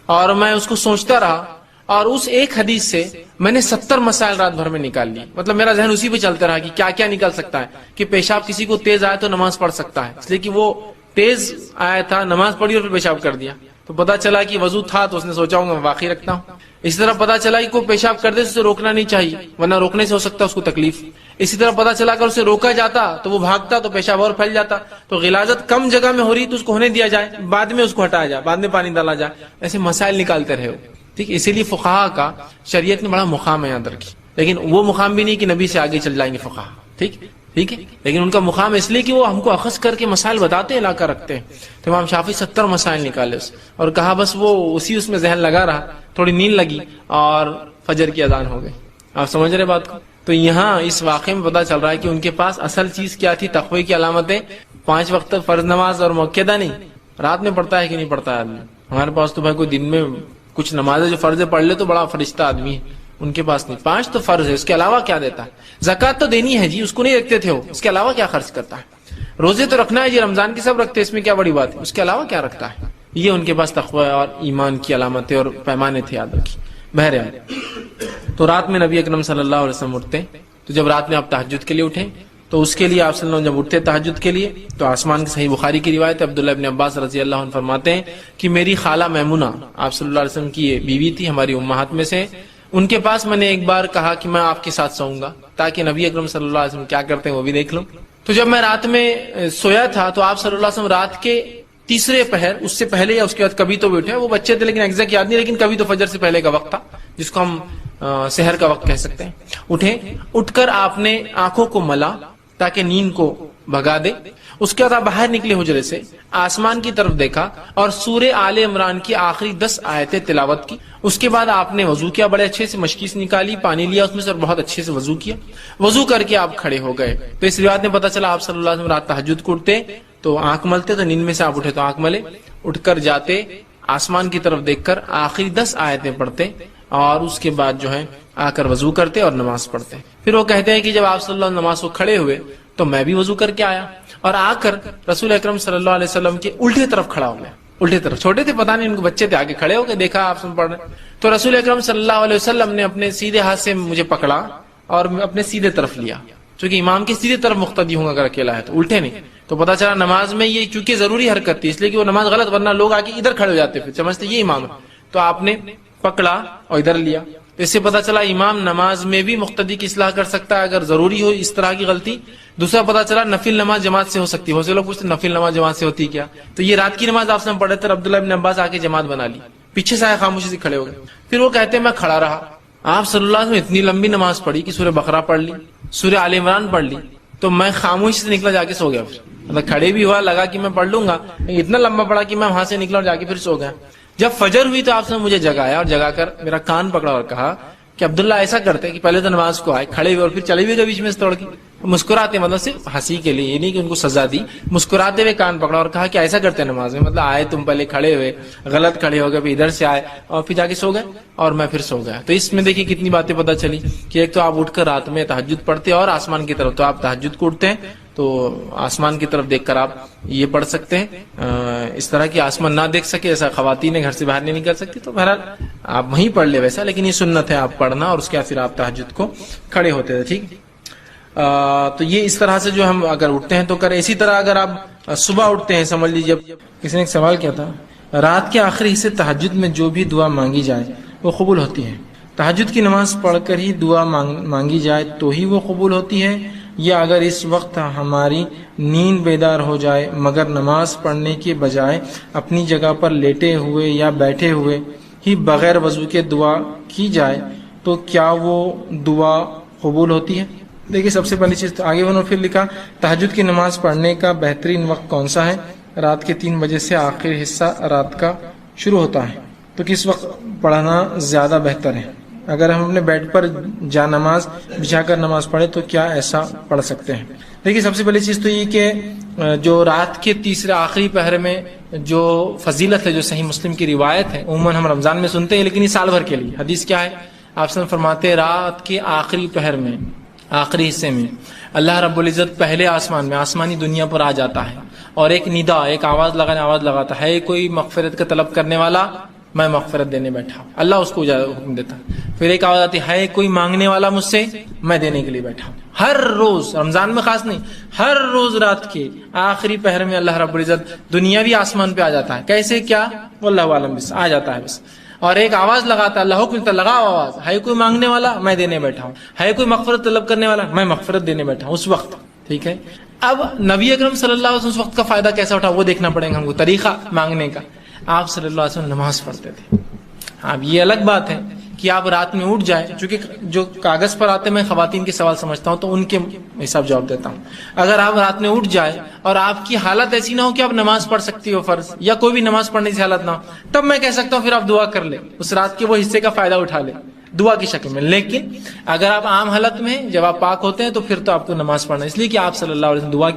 اور میں اس کو سوچتا رہا، اور اس ایک حدیث سے میں نے 70 مسائل رات بھر میں نکال لی. مطلب میرا ذہن اسی پہ چلتا رہا کہ کیا کیا نکل سکتا ہے، کہ پیشاب کسی کو تیز آئے تو نماز پڑھ سکتا ہے، اس لیے کہ وہ تیز آیا تھا، نماز پڑھی اور پھر پیشاب کر دیا. تو پتا چلا کہ وضو تھا تو اس نے سوچا ہوں میں باقی رکھتا ہوں. اسی طرح پتا چلا کہ کوئی پیشاب کر دے تو اسے روکنا نہیں چاہیے ورنہ روکنے سے ہو سکتا ہے اس کو تکلیف. اسی طرح پتا چلا اگر اسے روکا جاتا تو وہ بھاگتا تو پیشاب اور پھیل جاتا. تو غلاظت کم جگہ میں ہو رہی تو اس کو ہونے دیا جائے، بعد میں اس کو ہٹایا جائے، بعد میں پانی ڈالا جائے. ایسے مسائل نکالتے رہے ہو، ٹھیک. اسی لیے فقہا کا شریعت نے بڑا مقام ہے یاد رکھی، لیکن وہ مقام بھی نہیں کہ نبی سے آگے چل جائیں گے فقہا، ٹھیک ہے، لیکن ان کا مقام اس لیے کہ وہ ہم کو اخذ کر کے مسائل بتاتے ہیں، علاقہ رکھتے ہیں. تو امام شافعی 70 مسائل نکالے اور کہا بس وہ اس میں ذہن لگا رہا، تھوڑی نیند لگی اور فجر کی اذان ہو گئی. آپ سمجھ رہے بات کو؟ تو یہاں اس واقعے میں پتا چل رہا ہے کہ ان کے پاس اصل چیز کیا تھی، تقوی کی علامتیں. 5 وقت فرض نماز اور موقعہ نہیں، رات میں پڑھتا ہے کہ نہیں پڑھتا ہے آدمی. ہمارے پاس تو بھائی کوئی دن میں کچھ نمازیں جو فرض پڑھ لے تو بڑا فرشتہ آدمی ہے، ان کے پاس نہیں. 5 تو فرض ہے، اس کے علاوہ کیا دیتا ہے؟ زکات تو دینی ہے جی، اس کو نہیں رکھتے تھے وہ، اس کے علاوہ کیا خرچ کرتا ہے؟ روزے تو رکھنا ہے جی، رمضان کی سب رکھتے ہیں، اس میں کیا بڑی بات ہے؟ اس کے علاوہ کیا رکھتا ہے؟ یہ ان کے پاس تقوی اور ایمان کی علامتیں اور پیمانے تھے، یاد رکھیے. بہرحال تو رات میں نبی اکرم صلی اللہ علیہ وسلم اٹھتے. تو جب رات میں آپ تہجد کے لیے اٹھیں تو اس کے لیے آپ صلی اللہ علیہ وسلم جب اٹھتے تہجد کے لیے تو آسمان کی صحیح بخاری کی روایت ہے، عبداللہ ابن عباس رضی اللہ عنہ فرماتے ہیں کہ میری خالہ میمونہ آپ صلی اللہ علیہ وسلم کی یہ بیوی تھی، ہماری امہات میں سے. ان کے پاس میں نے ایک بار کہا کہ میں آپ کے ساتھ سوؤں گا تاکہ نبی اکرم صلی اللہ علیہ وسلم کیا کرتے ہیں وہ بھی دیکھ لوں. تو جب میں رات میں سویا تھا تو آپ صلی اللہ علیہ وسلم رات کے تیسرے پہر، اس سے پہلے یا اس کے بعد کبھی تو بھی اٹھے، وہ بچے تھے لیکن ایگزیکٹ یاد نہیں، لیکن کبھی تو فجر سے پہلے کا وقت تھا جس کو ہم سحر کا وقت کہہ سکتے ہیں. اٹھ کر آپ نے آنکھوں کو ملا تاکہ نیند کو بھگا دے. اس کے بعد آپ باہر نکلے حجرے سے، آسمان کی طرف دیکھا اور سورہ آل عمران کی آخری 10 آیتیں تلاوت کی. اس کے بعد آپ نے وضو کیا، بڑے اچھے سے مشکیز نکالی، پانی لیا اس میں سے اور بہت اچھے سے وضو کیا. وضو کر کے آپ کھڑے ہو گئے. تو اس روایت میں پتہ چلا آپ صلی اللہ علیہ وسلم رات تہجد کو اٹھتے تو آنکھ ملتے تو نیند میں سے آپ اٹھے تو آنکھ ملے, اٹھ کر جاتے آسمان کی طرف دیکھ کر آخری 10 آیتیں پڑھتے اور اس کے بعد جو ہے آ کر وضو کرتے اور نماز پڑھتے. پھر وہ کہتے ہیں کہ جب آپ صلی اللہ علیہ وسلم نماز کو کھڑے ہوئے تو میں بھی وضو کر کے آیا اور آ کر رسول اکرم صلی اللہ علیہ وسلم کے الٹے طرف کھڑا ہو گیا. الٹے طرف, چھوٹے تھے پتہ نہیں ان کو, بچے تھے, آگے کھڑے ہو کے دیکھا آپ سن پڑھ رہے, تو رسول اکرم صلی اللہ علیہ وسلم نے اپنے سیدھے ہاتھ سے مجھے پکڑا اور اپنے سیدھے طرف لیا, چونکہ امام کے سیدھے طرف مقتدی ہوں اگر اکیلا ہے تو, الٹے نہیں. تو پتا چلا نماز میں یہ چونکہ ضروری حرکت تھی اس لیے کہ وہ نماز غلط, ورنہ لوگ آ کے ادھر کھڑے ہو جاتے پھر سمجھتے یہ امام ہے, تو آپ نے پکڑا اور ادھر لیا. اس سے پتا چلا امام نماز میں بھی مقتدی کی اصلاح کر سکتا ہے اگر ضروری ہو اس طرح کی غلطی. دوسرا پتا چلا نفل نماز جماعت سے ہو سکتی ہے. لوگ پوچھتے نفل نماز جماعت سے ہوتی کیا, تو یہ رات کی نماز آپ سے پڑھے تھے, عبداللہ ابن عباس آ کے جماعت بنا لی, پیچھے سے آئے خاموشی سے کھڑے ہو گئے. پھر وہ کہتے ہیں میں کھڑا رہا, آپ صلی اللہ علیہ وسلم اتنی لمبی نماز پڑھی کہ سورہ بقرہ پڑھ لی, سورہ آل عمران پڑھ لی, تو میں خاموشی سے نکلا جا کے سو گیا. مطلب کھڑے بھی ہوا, لگا کہ میں پڑھ لوں گا, اتنا لمبا پڑا کہ میں وہاں سے نکلا اور جا کے پھر سو گیا. جب فجر ہوئی تو آپ نے مجھے جگایا اور جگا کر میرا کان پکڑا اور کہا کہ عبداللہ ایسا کرتے کہ پہلے تو نماز کو آئے, کھڑے ہوئے اور پھر چلے ہوئے بیچ میں سے توڑ کے, مسکراتے, مطلب صرف ہنسی کے لیے, یہ نہیں کہ ان کو سزا دی, مسکراتے ہوئے کان پکڑا اور کہا کہ ایسا کرتے ہیں نماز میں, مطلب آئے تم پہلے کھڑے ہوئے, غلط کھڑے ہو گئے, پھر ادھر سے آئے اور پھر جا کے سو گئے اور میں پھر سو گیا. تو اس میں دیکھیے کتنی باتیں پتہ چلی کہ ایک تو آپ اٹھ کر رات میں تہجد پڑھتے اور آسمان کی طرف, تو آپ تہجد کو اٹھتے ہیں تو آسمان کی طرف دیکھ کر آپ یہ پڑھ سکتے ہیں. اس طرح کی آسمان نہ دیکھ سکے, ایسا خواتین گھر سے باہر نہیں نکل سکتی, تو بہرحال آپ وہیں پڑھ لے ویسا, لیکن یہ سنت ہے آپ پڑھنا, اور اس کے بعد پھر آپ تہجد کو کھڑے ہوتے تھے. ٹھیک, تو یہ اس طرح سے جو ہم اگر اٹھتے ہیں تو کریں. اسی طرح اگر آپ صبح اٹھتے ہیں, سمجھ لیجیے کسی نے ایک سوال کیا تھا, رات کے آخری حصے تہجد میں جو بھی دعا مانگی جائے وہ قبول ہوتی ہے. تہجد کی نماز پڑھ کر ہی دعا مانگی جائے تو ہی وہ قبول ہوتی ہے, یا اگر اس وقت ہماری نیند بیدار ہو جائے مگر نماز پڑھنے کے بجائے اپنی جگہ پر لیٹے ہوئے یا بیٹھے ہوئے ہی بغیر وضو کے دعا کی جائے تو کیا وہ دعا قبول ہوتی ہے؟ دیکھیے سب سے پہلی چیز آگے انہوں نے پھر لکھا, تہجد کی نماز پڑھنے کا بہترین وقت کون سا ہے؟ رات کے 3 بجے سے آخری حصہ رات کا شروع ہوتا ہے, تو کس وقت پڑھنا زیادہ بہتر ہے؟ اگر ہم اپنے بیڈ پر جا نماز بچھا کر نماز پڑھے تو کیا ایسا پڑھ سکتے ہیں؟ دیکھیے سب سے پہلی چیز تو یہ کہ جو رات کے تیسرے آخری پہر میں جو فضیلت ہے, جو صحیح مسلم کی روایت ہے, عموماً ہم رمضان میں سنتے ہیں لیکن یہ سال بھر کے لیے. حدیث کیا ہے؟ آپ سے فرماتے ہیں رات کے آخری پہر میں, آخری حصے میں اللہ رب العزت پہلے آسمان میں, آسمانی دنیا پر آ جاتا ہے اور ایک ندا, ایک آواز لگاتا ہے, کوئی مغفرت کا طلب کرنے والا, میں مغفرت دینے بیٹھا ہوں. اللہ اس کو حکم دیتا. پھر ایک آواز آتی ہے, کوئی مانگنے والا مجھ سے, میں دینے کے لیے بیٹھا ہوں. ہر روز, رمضان میں خاص نہیں, ہر روز رات کے آخری پہر میں اللہ رب العزت دنیاوی آسمان پہ آ جاتا ہے. کیسے کیا واللہ عالم, بس آ جاتا ہے بس, اور ایک آواز لگاتا ہے, اللہ حکم دیتا, لگاؤ آواز, ہے کوئی مانگنے والا, میں دینے بیٹھا ہوں, ہے کوئی مغفرت طلب کرنے والا, میں مغفرت دینے بیٹھا ہوں اس وقت. ٹھیک ہے, اب نبی اکرم صلی اللہ علیہ وسلم اس وقت کا فائدہ کیسا اٹھا وہ دیکھنا پڑے گا ہم کو. طریقہ مانگنے کا, آپ صلی اللہ علیہ وسلم نماز پڑھتے تھے. اب یہ الگ بات ہے کہ آپ رات میں اٹھ جائیں, چونکہ جو کاغذ پر آتے میں خواتین کے سوال سمجھتا ہوں تو ان کے حساب جواب دیتا ہوں. اگر آپ رات میں اٹھ جائے اور آپ کی حالت ایسی نہ ہو کہ آپ نماز پڑھ سکتی ہو فرض, یا کوئی بھی نماز پڑھنے کی حالت نہ ہو, تب میں کہہ سکتا ہوں پھر آپ دعا کر لیں, اس رات کے وہ حصے کا فائدہ اٹھا لیں دعا کی شکل میں. لیکن اگر آپ عام حالت میں جب آپ پاک ہوتے ہیں تو پھر تو آپ کو نماز پڑھنا, اس لیے کہ آپ صلی اللہ علیہ وسلم دعا کی